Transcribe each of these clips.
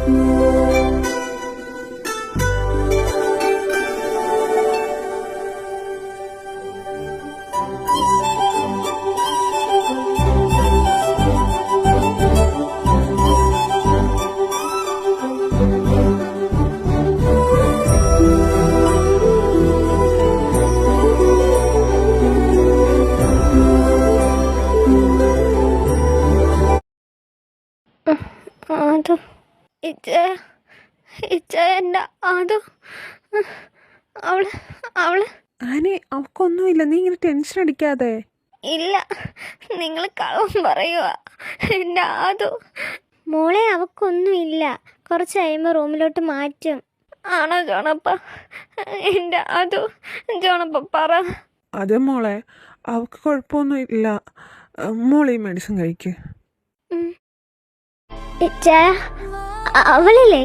ആദു എൻ്റെ ആദു അവള് ആനി അവക്കൊന്നുമില്ല, നീ ഇങ്ങനെ ടെൻഷൻ അടിക്കാതെ. ഇല്ല, നിങ്ങൾ കള്ളം പറയുക. എൻ്റെ ആദു മോളെ, അവക്കൊന്നുമില്ല. കുറച്ച് കഴിയുമ്പോൾ റൂമിലോട്ട് മാറ്റും. ആണോ ജോണപ്പ? എൻ്റെ ആദു, ജോണപ്പ പറ. അതെ മോളെ, അവൾക്ക് കുഴപ്പമൊന്നുമില്ല. മോളെ ഈ മെഡിസിൻ കഴിക്ക്. അവളില്ലേ,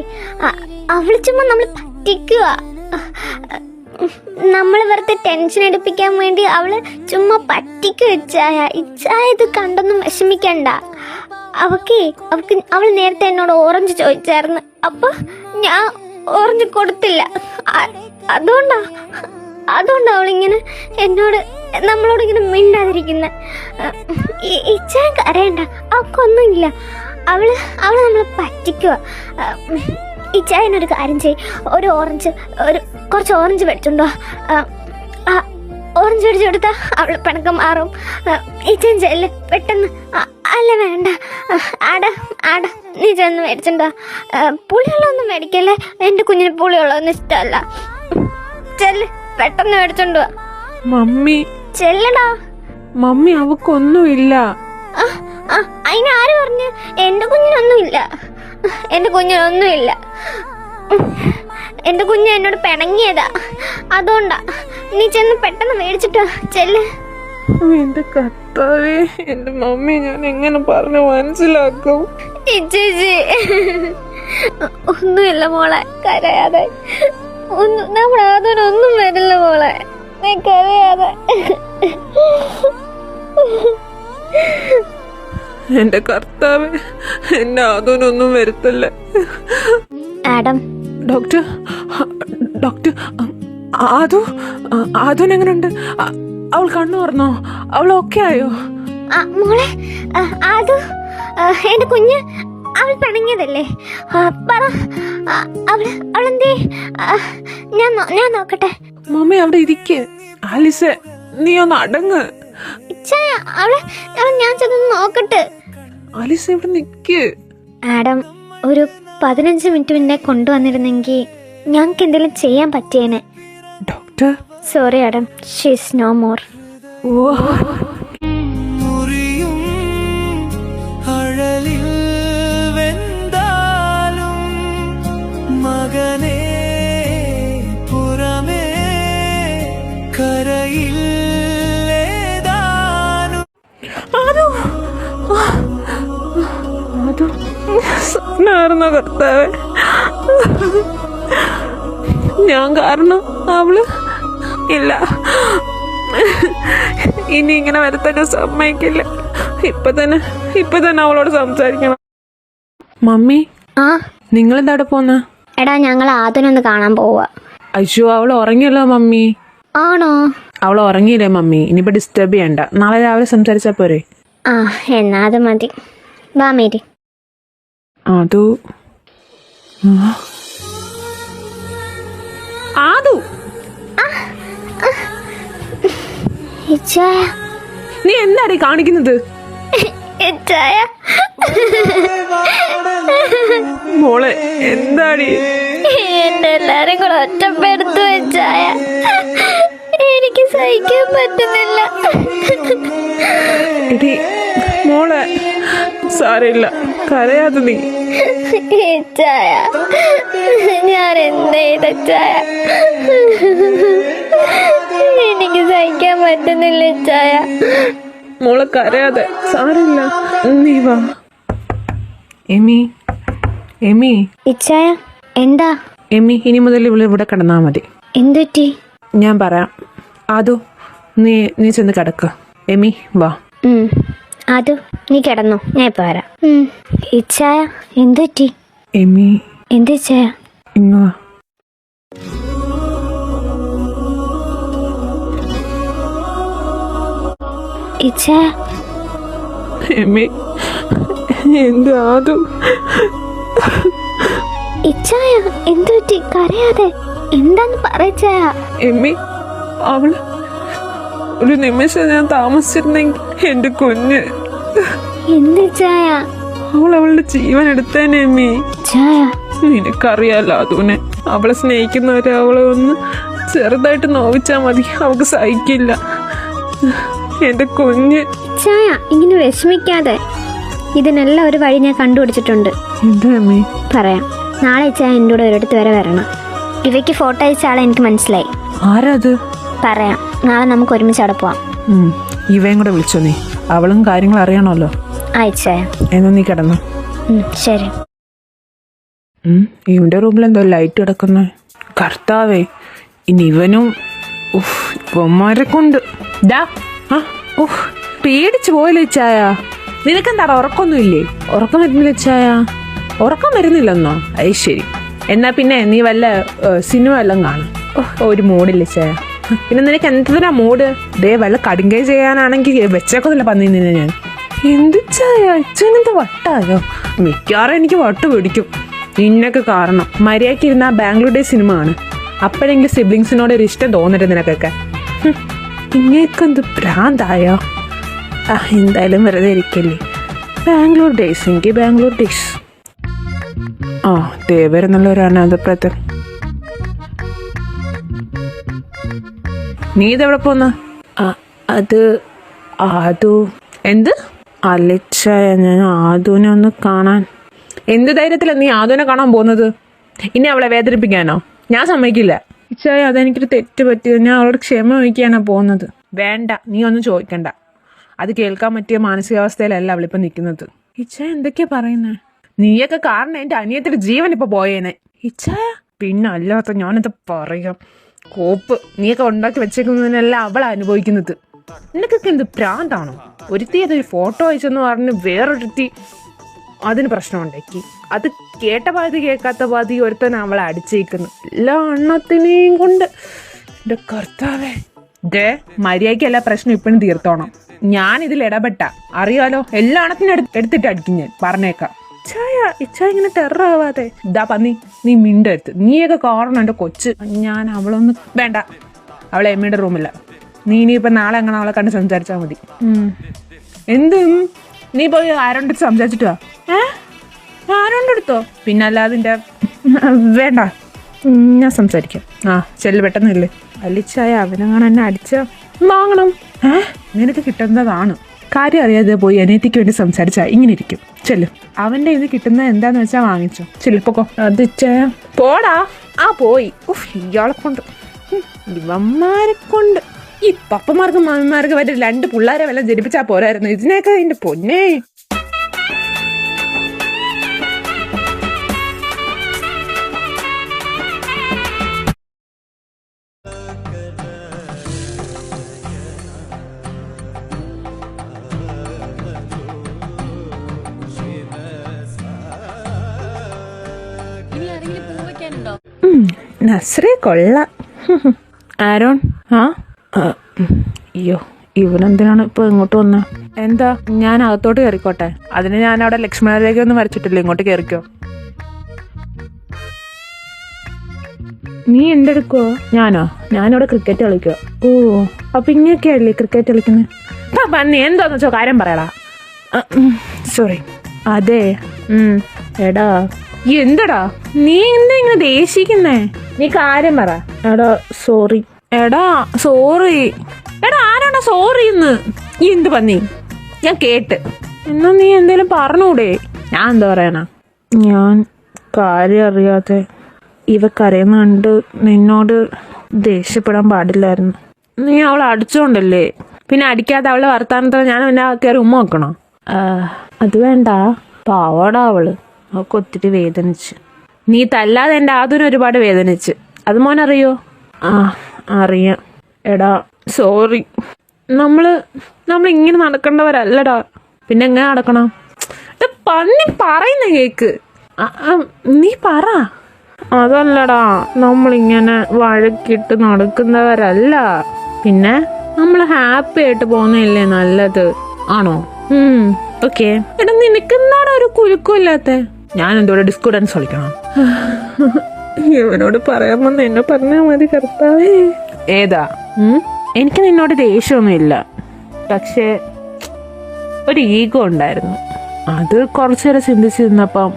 അവള് ചുമ്മാ നമ്മൾ പറ്റിക്കുക. നമ്മൾ വെറുതെ ടെൻഷൻ എടുപ്പിക്കാൻ വേണ്ടി അവള് ചുമ്മാ പറ്റിക്കുക. ഇച്ചായ ഇത് കണ്ടൊന്നും വിഷമിക്കണ്ട. അവൾ നേരത്തെ എന്നോട് ഓറഞ്ച് ചോദിച്ചായിരുന്നു. അപ്പൊ ഞാൻ ഓറഞ്ച് കൊടുത്തില്ല. അതുകൊണ്ടാ അവളിങ്ങനെ നമ്മളോട് ഇങ്ങനെ മിണ്ടാതിരിക്കുന്ന. ഇച്ചായ കരയണ്ട, അവൾക്കൊന്നുമില്ല. അവള് നമ്മളെ പറ്റിക്കുക. ഇച്ചായനൊരു കാര്യം ചെയ്യും, കുറച്ച് ഓറഞ്ച് മേടിച്ചുണ്ടോ. ഓറഞ്ച് മേടിച്ചു കൊടുത്താൽ അവള് പിണക്കം മാറും. ഇച്ചായൻ ചെല്ല് പെട്ടെന്ന്. അല്ല വേണ്ട, ആട നീ ചെന്ന് മേടിച്ചുണ്ടോ. പുളിയുള്ളതൊന്നും മേടിക്കല്ലേ, എൻ്റെ കുഞ്ഞിന് പുളിയുള്ളതൊന്നും ഇഷ്ടമല്ല. ചെല്ല് പെട്ടെന്ന് മേടിച്ചോണ്ടോ. മമ്മി ചെല്ലടാ. മമ്മി അവക്കൊന്നുമില്ല. അതിനാര് പറഞ്ഞു? എൻ്റെ കുഞ്ഞിനൊന്നുമില്ല. എൻ്റെ കുഞ്ഞ് എന്നോട് പിണങ്ങിയതാ, അതുകൊണ്ടാ. നീ ചെന്ന് പെട്ടെന്ന് മേടിച്ചിട്ടോ, ചെല്ല്. എന്റെ കർത്താവേ, എന്റെ മമ്മി ഞാൻ എങ്ങനെ പറഞ്ഞു മനസ്സിലാക്കും? ചേച്ചി ഒന്നുമില്ല മോളെ, കരയാതെ. നമ്മുടെ അതൊന്നും വരില്ല മോളെ, നീ കരയാതെ. എന്റെ കർത്താവേ, എന്നെ അതൊന്നും വരുത്തല്ല. Adam doctor ആദുനെങ്ങനുണ്ട്? അവൾ കണ്ണു തുറന്നോ? അവൾ ഓക്കെ ആയോ? മോളെ, ആദു എന്റെ കുഞ്ഞ്, അവൾ പിണങ്ങിയതല്ലേ? പറ, അവളെന്തേ? ഞാൻ നോക്കട്ടെ. മമ്മി അവിടെ ഇരിക്ക്. ആലിസെ, നീ ഒന്ന് അടങ്ങ്. ഞാൻ ചെന്ന് നോക്കട്ടെ. ആലിസ ഇവിടെ നിക്ക്. ആഡം, ഒരു 15 മിനിറ്റ് മുന്നേ കൊണ്ടുവന്നിരുന്നെങ്കിൽ ഞങ്ങൾക്ക് എന്തെങ്കിലും ചെയ്യാൻ പറ്റിയേനെ. Doctor, sorry Adam, she is no more. മകനേ പുറമേ കരയിൽ സ്വപ്നായിരുന്നോ കർത്താവേ? ഞാൻ കാരണം അവള് ഇല്ല. ഇനി ഇങ്ങനെ വരുത്താൻ ഞാൻ സമ്മതിക്കില്ല. ഇപ്പൊ തന്നെ അവളോട് സംസാരിക്കണം. മമ്മി, നിങ്ങളെന്താ അവിടെ പോന്ന? എടാ, ഞങ്ങൾ ആദ്യമൊന്ന് കാണാൻ പോവാ. അയ്യോ, അവൾ ഉറങ്ങിയല്ലോ മമ്മി. ആണോ? അവൾ ഉറങ്ങിയില്ലേ മമ്മി? ഇനിയിപ്പോ ഡിസ്റ്റർബ് ചെയ്യണ്ട, നാളെ രാവിലെ സംസാരിച്ചാ പോരെ? എന്നാ അത് മതി. വാ മേരി. ആദു നീ എന്താടി കാണിക്കുന്നത്? മോളെ, എന്താടി? എന്നെ എല്ലാരും കൂടെ ഒറ്റപ്പെടുത്തു വെച്ചായ. എനിക്ക് സഹിക്കാൻ പറ്റുന്നില്ല. മോളെ, സാരമില്ല, കരയാതെ നീ. ഞാൻ എന്ത് ചായ? എനിക്ക് സഹിക്കാൻ പറ്റുന്നില്ല ചായ. മോളെ, കരയാതെ, സാരമില്ല, നീ വാ. എമി ഇച്ചായ, എന്താ? എമി, ഇനി മുതൽ ഇവിടെ കിടന്നാ മതി. എന്തുറ്റി? ഞാൻ പറയാം. ആദു, നീ ചെന്ന് കിടക്ക. എമി വാ. ആദു, നീ കിടന്നോ, ഞാൻ ഇപ്പൊ വരാം. ഇച്ചായ, എന്തുറ്റി? എമി എന്താ ചായ? ഇങ്ങോ ഇച്ചാ എമ്മി എന്താതും ഇച്ചായ എന്തു പറ്റി? കരയാതെ എന്താന്ന് പറയച്ചായ. എമ്മി അവള് ഒരു നിമിഷം ഞാൻ താമസിച്ചിരുന്നെങ്കിൽ എന്റെ കുഞ്ഞ് എന്ത് ചായ? അവളുടെ ജീവൻ എടുത്തേനെ എമ്മി. ചായ നിനക്കറിയാലോ അതുനെ അവളെ സ്നേഹിക്കുന്നവരെ അവളെ ഒന്ന് ചെറുതായിട്ട് നോവിച്ചാ മതി, അവൾക്ക് സഹിക്കില്ല. എന്റെ കുഞ്ഞ്. ചായ ഇങ്ങനെ വിഷമിക്കാതെ, ഇതിനെല്ലാം ഒരു വഴി ഞാൻ കണ്ടുപിടിച്ചിട്ടുണ്ട്. എന്താ അമ്മേ? പറയാം. നാളെ ചായ എൻ്റെ കൂടെ ഒരിടത്ത് വരെ വരണം. ഇവയ്ക്ക് ഫോട്ടോ അയച്ച ആളെ എനിക്ക് മനസ്സിലായി. ആരാത്? പറയാം. നാളെ നമുക്ക് ഒരുമിച്ച് അവിടെ പോവാം. ഇവയും കൂടെ വിളിച്ചോ നീ, അവളും കാര്യങ്ങൾ അറിയണമല്ലോ. അയച്ചായ. എന്നാ നീ കിടന്നു. ശരി. ഇവന്റെ റൂമിൽ എന്തോ ലൈറ്റ് കിടക്കുന്ന. കർത്താവേ, ഇനി ഇവനും ഇവന്മാരെ കൊണ്ട് പേടിച്ചു പോയല്ലേ ചായ. നിനക്കെന്താടാ ഉറക്കൊന്നുമില്ലേ? ഉറക്കം വരുന്നില്ല ചായ? ഉറക്കം വരുന്നില്ലെന്നോ? അത് ശരി. എന്നാ പിന്നെ നീ വല്ല സിനിമ എല്ലാം കാണും. ഒരു മൂഡില്ല ചായ. പിന്നെ നിനക്ക് എന്തിനാ മൂഡ്? ദേ വല്ല കടുങ്കൈ ചെയ്യാനാണെങ്കിൽ വെച്ചേക്കൊന്നുമില്ല പന്നി നിന്നെ ഞാൻ. എന്ത് ചായ ഇച്ചെന്താ വട്ടായോ? മിക്കവാറും എനിക്ക് വട്ട് പിടിക്കും നിന്നൊക്കെ കാരണം. മര്യാദയ്ക്ക് ഇരുന്ന ബാംഗ്ലൂർ ഡേ സിനിമ ആണ്. അപ്പോഴെങ്കിലും സിബ്ലിങ്സിനോട് ഒരു ഇഷ്ടം തോന്നരുത് നിനക്കൊക്കെ. ഇങ്ങേക്കെന്ത് ഭ്രാന്തായോ? എന്തായാലും വെറുതെ ഇരിക്കല്ലേ. ബാംഗ്ലൂർ ഡേയ്സ് എങ്കിൽ ബാംഗ്ലൂർ ഡേയ്സ്. വരുന്നുള്ളവരാണ് അനാഥപ്രദർ. നീ ഇതെവിടെ പോന്ന? അത് ആദു. എന്ത്? അലച്ചായ ഞാൻ ആദുവിനെ ഒന്ന് കാണാൻ. എന്ത് ധൈര്യത്തില നീ ആദുവിനെ കാണാൻ പോകുന്നത്? ഇനി അവളെ വേദനിപ്പിക്കാനോ? ഞാൻ സമ്മതിക്കില്ല ഇച്ചായ. അതെനിക്കൊരു തെറ്റ് പറ്റിയത്. ഞാൻ അവളോട് ക്ഷമ ചോദിക്കാനാ പോകുന്നത്. വേണ്ട, നീ ഒന്നും ചോദിക്കണ്ട. അത് കേൾക്കാൻ പറ്റിയ മാനസികാവസ്ഥയിലല്ല അവളിപ്പം നിൽക്കുന്നത്. ഇച്ചായ എന്തൊക്കെയാ പറയുന്നേ? നീയൊക്കെ കാരണം എൻ്റെ അനിയത്തിന്റെ ജീവൻ ഇപ്പൊ പോയേനെ ഇച്ചായ. പിന്നെ അല്ലാത്ത ഞാനെന്താ പറയാം. കോപ്പ് നീയൊക്കെ ഉണ്ടാക്കി വെച്ചേക്കുന്നതിനെല്ലാം അവൾ അനുഭവിക്കുന്നത്. നിനക്കൊക്കെ എന്ത് ഭ്രാന്താണോ? ഒരുത്തി അതൊരു ഫോട്ടോ അയച്ചെന്ന് പറഞ്ഞ് വേറൊരുത്തി അതിന് പ്രശ്നമുണ്ടാക്കി. അത് കേട്ട പാതി കേൾക്കാത്ത പാതി ഒരുത്തൻ അവളെ അടിച്ചേക്കുന്നു. എല്ലാ എണ്ണത്തിനെയും കൊണ്ട്. എൻ്റെ കർത്താവേ, ദേ മര്യാദയ്ക്ക് എല്ലാ പ്രശ്നം ഇപ്പോഴും തീർത്തോണം. ഞാൻ ഇതിൽ ഇടപെട്ട അറിയാലോ, എല്ലാ എണ്ണത്തിനും എടുത്തിട്ട് അടിക്കും ഞാൻ, പറഞ്ഞേക്കാം. ഇച്ചായ ഇങ്ങനെ ടെററാവാതെ. ഇതാ പന്നി, നീ മിണ്ടരുത്. നീയൊക്കെ കാരണം എൻ്റെ കൊച്ച്. ഞാൻ അവളൊന്ന് വേണ്ട, അവളെ എമ്മയുടെ റൂമില്ല. നീ ഇനിയിപ്പോൾ നാളെ അങ്ങനെ അവളെ കണ്ട് സംസാരിച്ചാൽ മതി. എന്തും നീ പോയി ആരോണ്ടെടുത്ത് സംസാരിച്ചിട്ട് വാ. ആരോണ്ടെടുത്തോ? പിന്നെ അല്ലാതെ വേണ്ട, ഞാൻ സംസാരിക്കാം. ചെല്ല് പെട്ടെന്നില്ലേ. അലിച്ചായ അവനങ്ങനെ എന്നെ അടിച്ച വാങ്ങണം. നിനക്ക് കിട്ടുന്നതാണ്. കാര്യം അറിയാതെ പോയി അനിയത്തിക്ക് വേണ്ടി സംസാരിച്ചാ ഇങ്ങനെ ഇരിക്കും. ചെല്ലു, അവന്റെ ഇത് കിട്ടുന്നത് എന്താന്ന് വെച്ചാ വാങ്ങിച്ചോ. ചെല്ലിപ്പോക്കോ. അത് പോടാ. പോയി. ഇയാളെ കൊണ്ട്, ഇവന്മാരെ കൊണ്ട്. ഈ പപ്പമാർക്കും മാമിമാർക്കും വരെ 2 പിള്ളേരെ വല്ലതും ജനിപ്പിച്ചാ പോരായിരുന്നു. ഇതിനൊക്കെ എന്റെ പൊന്നേ. നസ്രേ കൊള്ളാം. ആരോൺ? അയ്യോ, ഇവനെന്തിനാണ് ഇപ്പൊ ഇങ്ങോട്ട് വന്നത്? എന്താ? ഞാൻ അകത്തോട്ട് കയറിക്കോട്ടെ? അതിന് ഞാൻ അവിടെ ലക്ഷ്മണരേഖ ഒന്നും വരച്ചിട്ടില്ല. ഇങ്ങോട്ട് കയറിക്കോ. നീ എന്റെ എടുക്കോ? ഞാനിവിടെ ക്രിക്കറ്റ് കളിക്കോ. അപ്പൊ ഇങ്ങനെയൊക്കെയല്ലേ ക്രിക്കറ്റ് കളിക്കുന്നത്? നീ എന്താന്ന് വെച്ചോ കാര്യം പറയടാ. സോറി. അതെ. എടാ എന്തടാ നീ എന്താ ഇങ്ങനെ ദേഷിക്കുന്നേ? നീ കാര്യം പറ. എടാ സോറി. എടാ സോറി. എടാ ആരാടാ സോറി എന്ന്? ഈ എന്ത് പന്നി? ഞാൻ കേട്ട്. എന്നാ നീ എന്തേലും പറഞ്ഞൂടെ? ഞാൻ എന്താ പറയണ? ഞാൻ കാര്യം അറിയാതെ ഇവക്കറിയുന്ന കണ്ട് നിന്നോട് ദേഷ്യപ്പെടാൻ പാടില്ലായിരുന്നു. നീ അവളെ അടിച്ചോണ്ടല്ലേ? പിന്നെ അടിക്കാതെ അവളെ വർത്താനത്തിൽ ഞാൻ എന്നെ കയറി ഉമ്മ വെക്കണോ? അത് വേണ്ട, പാവാടാ അവള്. അവൾക്ക് ഒത്തിരി വേദനിച്ച്. നീ തല്ലാതെ എൻ്റെ ആദ്യം ഒരുപാട് വേദനിച്ച്. അത് മോനറിയോ? അറിയാം. എടാ സോറി. നമ്മള് ഇങ്ങനെ നടക്കേണ്ടവരല്ലടാ. പിന്നെ എങ്ങനെ നടക്കണം? പന്നി പറയുന്ന കേക്ക്. ആ, ആ, നീ പറ. അതല്ലടാ, നമ്മളിങ്ങനെ വഴക്കിട്ട് നടക്കുന്നവരല്ല. പിന്നെ നമ്മൾ ഹാപ്പി ആയിട്ട് പോകുന്നതല്ലേ നല്ലത്, ആണോ? ഓക്കെ. എടാ, നിനക്ക് എന്താണ് ഒരു കുലുക്കമില്ലാത്ത? ഞാൻ എന്തോടെ ഡിസ്കോ ഡാൻസ് കളിക്കണം? ഇവനോട് പറയാൻ വന്ന് എന്നെ പറഞ്ഞാൽ മതി കർത്താവേ. ഏതാ? എനിക്ക് നിന്നോട് ദേഷ്യമൊന്നും ഇല്ല, പക്ഷേ ഒരു ഈഗോ ഉണ്ടായിരുന്നു. അത് കുറച്ചേരം ചിന്തിച്ച് നിന്നപ്പം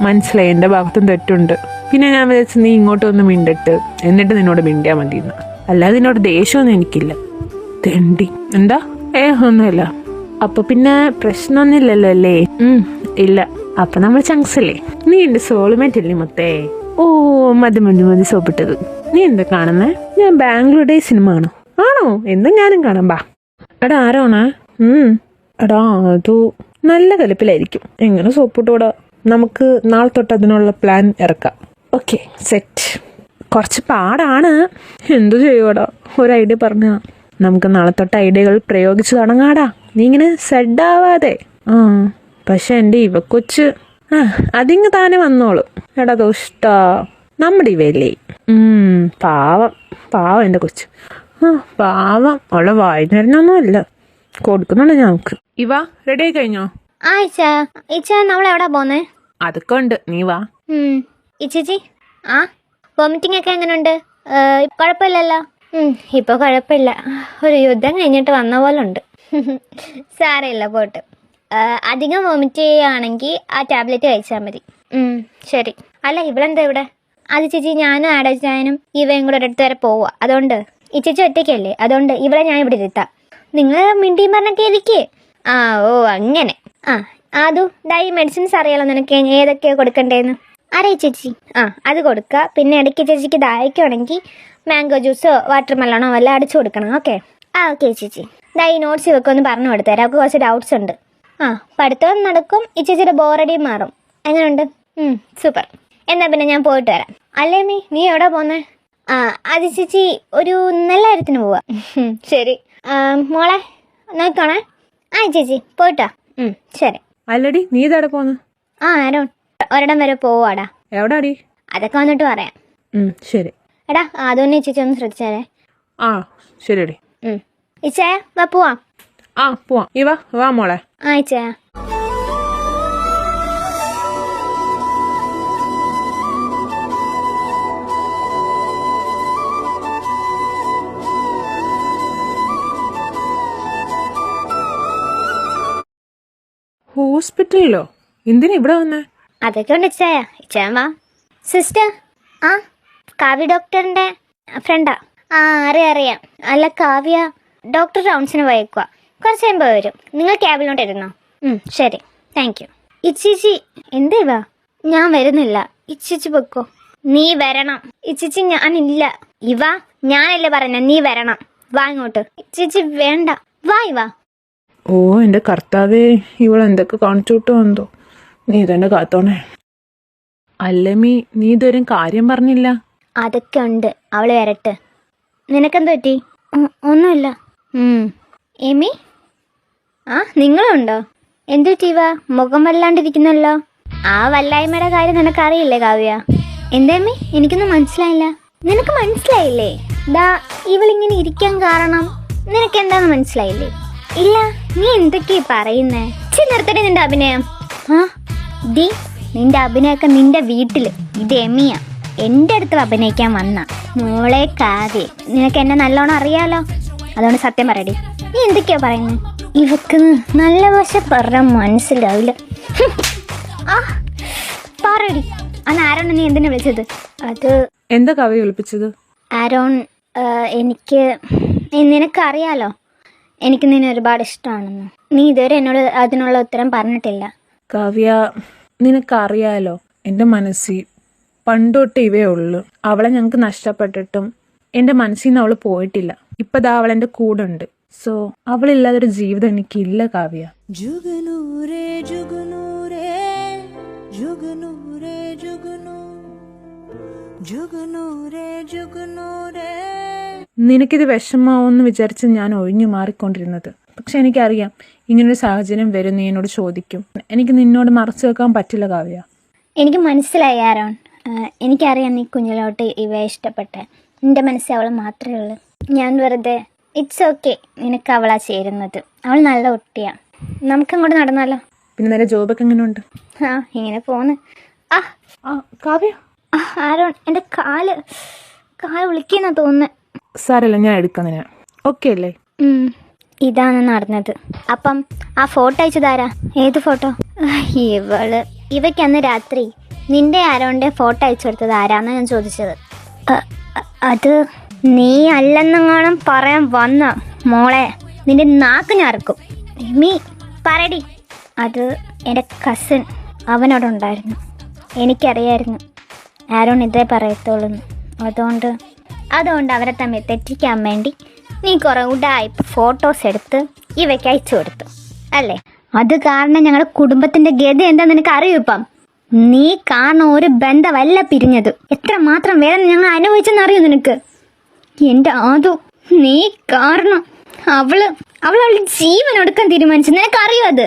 മനസ്സിലായി എൻ്റെ ഭാഗത്തും തെറ്റുണ്ട്. പിന്നെ ഞാൻ വിചാരിച്ചു നീ ഇങ്ങോട്ട് ഒന്ന് മിണ്ടിട്ട് എന്നിട്ട് നിന്നോട് മിണ്ടിയാൽ മതി എന്ന്. അല്ലാതെ നിന്നോട് ദേഷ്യമൊന്നും എനിക്കില്ല. തെണ്ടി. എന്താ? ഒന്നുമില്ല. അപ്പൊ പിന്നെ പ്രശ്നമൊന്നുമില്ലല്ലോ അല്ലേ? ഇല്ല. അപ്പൊ നമ്മൾ ചങ്സല്ലേ? നീ എന്റെ സോൾമേറ്റ് അല്ലേ മുത്തേ? ഓ, മതി സോപ്പിട്ടത്. നീ എന്താ കാണുന്നേ? ഞാൻ ബാംഗ്ലൂർ സിനിമ ആണോ? ആണോ? എന്തും ഞാനും കാണാം. ബാ. എടാ, ആരാണേ? എടാ, അത് നല്ല കലിപ്പിലായിരിക്കും. എങ്ങനെ സോപ്പിട്ടൂടാ? നമുക്ക് നാളെ തൊട്ട് അതിനുള്ള പ്ലാൻ ഇറക്കാം. Okay, set. കുറച്ച് പാടാണ്. എന്തു ചെയ്യുവാടാ? ഒരു ഐഡിയ പറഞ്ഞ നമുക്ക് നാളെ തൊട്ട് ഐഡിയകൾ പ്രയോഗിച്ച് തുടങ്ങാടാ. നീ ഇങ്ങനെ സെഡാവാതെ. പക്ഷെ എൻ്റെ ഇവ കൊച്ച് അതിങ്ങ് താനെ വന്നോളൂ. എടാ ദോഷ്ടാ, നമ്മുടെ ഇവയല്ലേ? പാവം എൻ്റെ കൊച്ച്. പാവം. അവളെ വായിന്നൊന്നുമല്ല കൊടുക്കുന്നുണ്ട് ഞങ്ങൾക്ക്. ഇവ റെഡി ആയി കഴിഞ്ഞോ? ഇച്ച നമ്മൾ എവിടാ പോന്നേ? അതൊക്കെ ഉണ്ട്, നീ വാ. ഇച്ചി വോമിറ്റിംഗ് ഒക്കെ എങ്ങനെയുണ്ട്? കുഴപ്പമില്ലല്ലോ? ഇപ്പൊ കുഴപ്പമില്ല. ഒരു യുദ്ധം കഴിഞ്ഞിട്ട് വന്ന പോലെ ഉണ്ട്. സാരമില്ല, പോട്ട്. അധികം വോമിറ്റ് ചെയ്യുകയാണെങ്കിൽ ആ ടാബ്ലറ്റ് കഴിച്ചാൽ മതി. ശരി. അല്ല, ഇവളെന്താ ഇവിടെ? അത് ചേച്ചി, ഞാനും ആടച്ചായനും ഇവയും കൂടെ ഒരിടത്ത് വരെ പോവുക. അതുകൊണ്ട് ഈ ചേച്ചി ഒറ്റയ്ക്കല്ലേ, അതുകൊണ്ട് ഇവളെ ഞാൻ ഇവിടെ ഇരുത്താം. നിങ്ങൾ മിണ്ടിയും പറഞ്ഞൊക്കെ ഇരിക്കേ. ഓ അങ്ങനെ. ആദു, ഈ മെഡിസിൻസ് അറിയാലോ നിനക്ക്, ഏതൊക്കെയാണ് കൊടുക്കണ്ടേന്ന്? അറിയ ചേച്ചി. അത് കൊടുക്കുക. പിന്നെ ഇടയ്ക്ക് ചേച്ചിക്ക് ദാഹിക്കുവാണെങ്കിൽ മാംഗോ ജ്യൂസോ വാട്ടർ മെലണോ വല്ല അടിച്ചു കൊടുക്കണം. ഓക്കെ? ഓക്കെ ചേച്ചി. ഈ നോട്ട്സ് ഇവർക്ക് ഒന്ന് പറഞ്ഞു കൊടുത്തേരാം. അവർക്ക് കുറച്ച് ഡൗട്ട്സ് ഉണ്ട്. പഠിത്തം നടക്കും, ഈ ചേച്ചിയുടെ ബോറടിയും മാറും. എങ്ങനെയുണ്ട്? സൂപ്പർ. എന്നാ പിന്നെ ഞാൻ പോയിട്ട് വരാം. അല്ലേ നീ എവിടെ പോന്നേ? അത് ചേച്ചി ഒരു നല്ല കാര്യത്തിന് പോവാ. ശരി മോളെ, നോക്കണേ. ചേച്ചി പോയിട്ടാ. ശരി. അല്ലടി, നീ ഇതവിടെ പോന്ന്? ആരോൺ ഒരിടം വരെ പോവാടാ. എവിടാടി? അതൊക്കെ വന്നിട്ട് പറയാം. ശരി. എടാ, അതൊന്നും ചേച്ചി ഒന്ന് ശ്രദ്ധിച്ചാലേ. ശരിയടി. ഇച്ചേ, വാ പോവാം. പോവാം. ഇവ വാ മോളെ. ഇച്ചേ. ഹോസ്പിറ്റലിലോ? എന്തിനാ ഇവിടെ വന്നേ? അതൊക്കെ ഉണ്ട് ഇച്ചായ. ഇച്ചാൻ വാ. സിസ്റ്റർ കാവ്യ ഡോക്ടറിന്റെ ഫ്രണ്ടാ. അറിയാം. അല്ല കാവ്യ ഡോക്ടർ റൗണ്ട്സിന് പോയേക്കുക. കുറച്ച് കഴിയുമ്പോൾ വരും. നിങ്ങൾ ക്യാബിലോട്ട് ഇരുന്നോ? ശരി, താങ്ക് യു. ഇച്ചിച്ചി എന്താ ഇവ? ഞാൻ വരുന്നില്ല. ഇച്ചിച്ചി പൊക്കോ. നീ വരണം. ഇച്ചിച്ചി ഞാനില്ല. ഇവ ഞാനല്ലേ പറഞ്ഞ, നീ വരണം. വാ ഇങ്ങോട്ട്. ഇച്ചിച്ചി വേണ്ട. വാ ഇവ. ഓ എൻ്റെ കർത്താവേ, ഇവളെന്തൊക്കെ കാണിച്ചു വിട്ടു എന്തോ. നീ ഇതെന്നെ കാത്തോണേ. അല്ലമ്മി, നീ ഇതുവരെ കാര്യം പറഞ്ഞില്ല. അതൊക്കെ ഉണ്ട്, അവള് വരട്ടെ. നിനക്കെന്ത് പറ്റി? ഒന്നുമില്ല. എമി, നിങ്ങളുണ്ടോ? എന്തു ടീവ മുഖം വല്ലാണ്ടിരിക്കുന്നല്ലോ? ആ വല്ലായ്മയുടെ കാര്യം നിനക്കറിയില്ലേ കാവ്യ? എന്തേമ്മി, എനിക്കൊന്നും മനസ്സിലായില്ല. നിനക്ക് മനസ്സിലായില്ലേ? ഇവളിങ്ങനെ ഇരിക്കാൻ കാരണം നിനക്ക് എന്താന്ന് മനസ്സിലായില്ലേ? ഇല്ല, നീ എന്തൊക്കെയാ പറയുന്നേ? നിർത്തടി നിന്റെ അഭിനയം. നിന്റെ അഭിനയമൊക്കെ നിന്റെ വീട്ടില്. ഇത് എമിയ എൻ്റെ അടുത്ത് അഭിനയിക്കാൻ വന്ന മോളെ കാവ്യ. നിനക്ക് എന്നെ നല്ലോണം അറിയാലോ, അതുകൊണ്ട് സത്യം പറയടി. നീ എന്തൊക്കെയാ പറയുന്നത്? ഇവക്ക് നല്ല വശം പറഞ്ഞാൽ മനസ്സിലാവില്ല. പറയടി. അന്ന് ആരോൺ നീ എന്തിനാ വിളിച്ചത്? അത് എന്താ കവി വിളിപ്പിച്ചത്? ആരോൺ, എനിക്ക് നിനക്കറിയാലോ എനിക്ക് നിന്നെ ഒരുപാട് ഇഷ്ടമാണെന്ന്. നീ ഇതുവരെ എന്നോട് അതിനുള്ള ഉത്തരം പറഞ്ഞിട്ടില്ല. കാവ്യ, നിനക്കറിയാലോ എൻ്റെ മനസ്സിൽ പണ്ടൊട്ട് ഇവയേ ഉള്ളൂ. അവളെ ഞങ്ങൾക്ക് നഷ്ടപ്പെട്ടിട്ടും എൻ്റെ മനസ്സിൽ നിന്ന് അവൾ പോയിട്ടില്ല. ഇപ്പം അവളെൻ്റെ കൂടെ ഉണ്ട്. സോ അവളില്ലാതൊരു ജീവിതം എനിക്കില്ല കാവ്യ. ജുഗനൂരേ ജുഗനൂരേ ജുഗനൂരേ ജുഗനൂ ജുഗനൂരേ ജുഗനൂരേ. നിനക്കിത് വിഷമാവെന്ന് വിചാരിച്ച് ഞാൻ ഒഴിഞ്ഞു മാറിക്കൊണ്ടിരുന്നത്. പക്ഷെ എനിക്കറിയാം ഇങ്ങനൊരു സാഹചര്യം വരും, നീ എന്നോട് ചോദിക്കും. എനിക്ക് നിന്നോട് മറച്ചു വെക്കാൻ പറ്റില്ല കാവ്യ. എനിക്ക് മനസ്സിലായി ആരോൺ. എനിക്കറിയാം നീ കുഞ്ഞിലോട്ട് ഇവയെ ഇഷ്ടപ്പെട്ടെ. എൻ്റെ മനസ്സിൽ അവൾ മാത്രമേ ഉള്ളൂ. ഞാൻ വെറുതെ ഇറ്റ്സ് ഓക്കെ, നിനക്ക് അവളാ ചേരുന്നത്. അവൾ നല്ല കുട്ടിയാണ്. നമുക്കങ്ങോട്ട് നടന്നാലോ? പിന്നെ നേരെ ജോബൊക്കെ എങ്ങനെയുണ്ട്? ഇങ്ങനെ പോന്ന്. കാവ്യ, ആരോൺ, എൻ്റെ കാല് വിളിക്കുന്ന തോന്നുന്നു. സാരല്ല, ഞാൻ എടുക്കാം. ഞാൻ ഓക്കെ അല്ലേ? ഇതാണ് നടന്നത്. അപ്പം ആ ഫോട്ടോ അയച്ചതാരാ? ഏത് ഫോട്ടോ? ഇവയ്ക്ക് അന്ന് രാത്രി നിന്റെ ആരോൻ്റെ ഫോട്ടോ അയച്ചു കൊടുത്തത് ആരാന്നാ ഞാൻ ചോദിച്ചത്. അത് നീ അല്ലെന്നെങ്ങാനും പറയാൻ വന്ന മോളെ, നിന്റെ നാക്ക് ഞാർക്കും. മീ പറയടി. അത് എൻ്റെ കസിൻ, അവനോട് ഉണ്ടായിരുന്നു. എനിക്കറിയായിരുന്നു ആരോൺ ഇതേ പറയത്തുള്ളൂ. അതുകൊണ്ട് അവരെ തമ്മിൽ തെറ്റിക്കാൻ വേണ്ടി നീ കുറേ ഉടായ്പ ഫോട്ടോസ് എടുത്ത് ഇവയ്ക്ക് അയച്ചു കൊടുത്തു അല്ലേ? അത് കാരണം ഞങ്ങളുടെ കുടുംബത്തിൻ്റെ ഗതി എന്താ നിനക്ക് അറിയൂ? ഇപ്പം നീ കാരണം ഒരു ബന്ധമല്ല പിരിഞ്ഞത്. എത്രമാത്രം വേദന ഞങ്ങൾ അനുഭവിച്ചെന്നറിയൂ നിനക്ക്? എൻ്റെ ആദു, നീ കാരണം അവളുടെ ജീവൻ എടുക്കാൻ തീരുമാനിച്ചു. നിനക്കറിയോ അത്?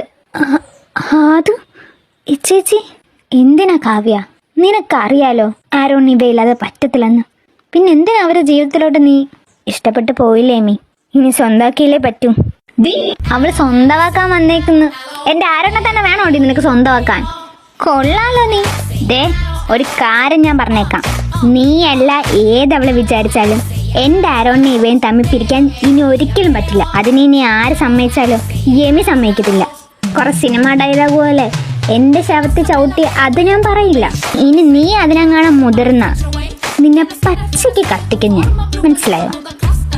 ആദു, ചേച്ചി എന്തിനാ കാവ്യ? നിനക്കറിയാലോ ആരോൺ ഇവയില്ലാതെ പറ്റത്തില്ലെന്ന്. പിന്നെ എന്തിനാ അവരുടെ ജീവിതത്തിലോട്ട് നീ ഇഷ്ടപ്പെട്ടു പോയില്ലേ മീ? ഇനി സ്വന്തമാക്കിയില്ലേ പറ്റൂ. അവള് സ്വന്തമാക്കാൻ വന്നേക്കുന്നു. എൻ്റെ ആരോണെ തന്നെ വേണോടി നിനക്ക് സ്വന്തമാക്കാൻ? കൊള്ളാലോ നീ. ഒരു കാര്യം ഞാൻ പറഞ്ഞേക്കാം, നീയല്ല ഏതവളെ വിചാരിച്ചാലും എൻ്റെ ആരോണിനെ ഇവയും തമ്മിൽ പിരിക്കാൻ ഇനി ഒരിക്കലും പറ്റില്ല. അതിന് ഇനി ആര് സമ്മതിച്ചാലും യമി സമ്മതിക്കത്തില്ല. കുറെ സിനിമ ഡയലോഗ് പോലെ എൻ്റെ ശവത്തിൽ ചവിട്ടി അത് ഞാൻ പറയില്ല. ഇനി നീ അതിനെങ്ങാനും മുതിർന്ന നിന്നെ പച്ചയ്ക്ക് കത്തിക്കും ഞാൻ. മനസ്സിലായോ?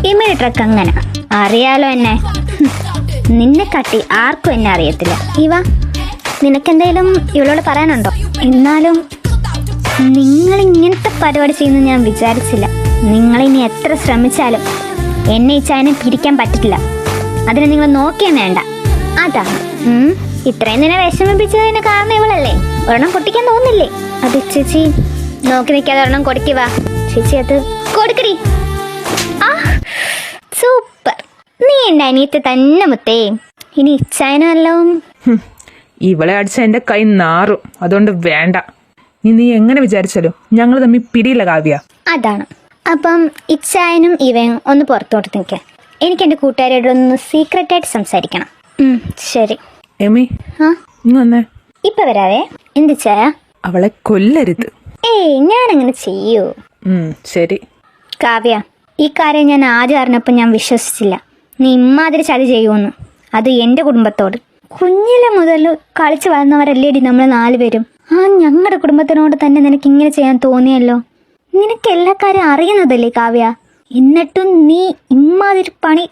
യമിയുടെ ട്രക്ക് അങ്ങനെ അറിയാലോ എന്നെ. നിന്നെ കട്ടി ആർക്കും എന്നെ അറിയത്തില്ല. നിനക്കെന്തെങ്കിലും ഇവളോട് പറയാനുണ്ടോ? എന്നാലും നിങ്ങൾ ഇങ്ങനത്തെ പരിപാടി ചെയ്യുന്നു ഞാൻ വിചാരിച്ചില്ല. നിങ്ങളിനി എത്ര ശ്രമിച്ചാലും എന്നെ ഈ ചായനെ പിരിക്കാൻ പറ്റില്ല. അതിനെ നിങ്ങൾ നോക്കിയേ വേണ്ട. അതാണ് ഇത്രയും നിന്നെ വിഷമിപ്പിച്ചതിന് കാരണം ഇവളല്ലേ? ഒരെണ്ണം പൊട്ടിക്കാൻ തോന്നില്ലേ? അത് ചേച്ചി നോക്കി നിൽക്കാതെ ഒരെണ്ണം കൊടുക്കുക. ചേച്ചി അത് കൊടുക്കടി. സൂപ്പർ, നീ എൻ്റെ അനിയത്തെ തന്നെ മുത്തേ. ഇനി ഇച്ചായനല്ലോ. ഇവളെ അടിച്ച എൻ്റെ കൈ നാറും. അതുകൊണ്ട് വേണ്ട. നീ എങ്ങനെ വിചാരിച്ചാലും ഞങ്ങൾ തമ്മിൽ പിടിയില്ല കാവ്യ. അതാണ്. അപ്പം ഇച്ചായനും ഇവയും ഒന്ന് പുറത്തോട്ട് നിൽക്കുക. എനിക്ക് എൻ്റെ കൂട്ടുകാരോട് ഒന്ന് സീക്രട്ടായിട്ട് സംസാരിക്കണം. ശരി എമി, വന്നേ. ഇപ്പൊ വരാവേ. എന്ത് ചായ? അവളെ കൊല്ലരുത്. ഞാനങ്ങനെ ചെയ്യൂ. ശരി കാവ്യ, ഈ കാര്യം ഞാൻ ആദ്യം അറിഞ്ഞപ്പോൾ ഞാൻ വിശ്വസിച്ചില്ല നീ ഇമ്മാതിരി ചതി ചെയ്യുമെന്ന്. അത് എൻ്റെ കുടുംബത്തോട്. കുഞ്ഞിലെ മുതൽ കളിച്ച് വളർന്നവരല്ലേടി നമ്മൾ 4 പേരും. ഞങ്ങളുടെ കുടുംബത്തിനോട് തന്നെ നിനക്ക് ഇങ്ങനെ ചെയ്യാൻ തോന്നിയല്ലോ. നിനക്ക് എല്ലാ കാര്യം അറിയുന്നതല്ലേ കാവ്യ? എന്നിട്ടും നീ ഇമ്മാതിരി പണി.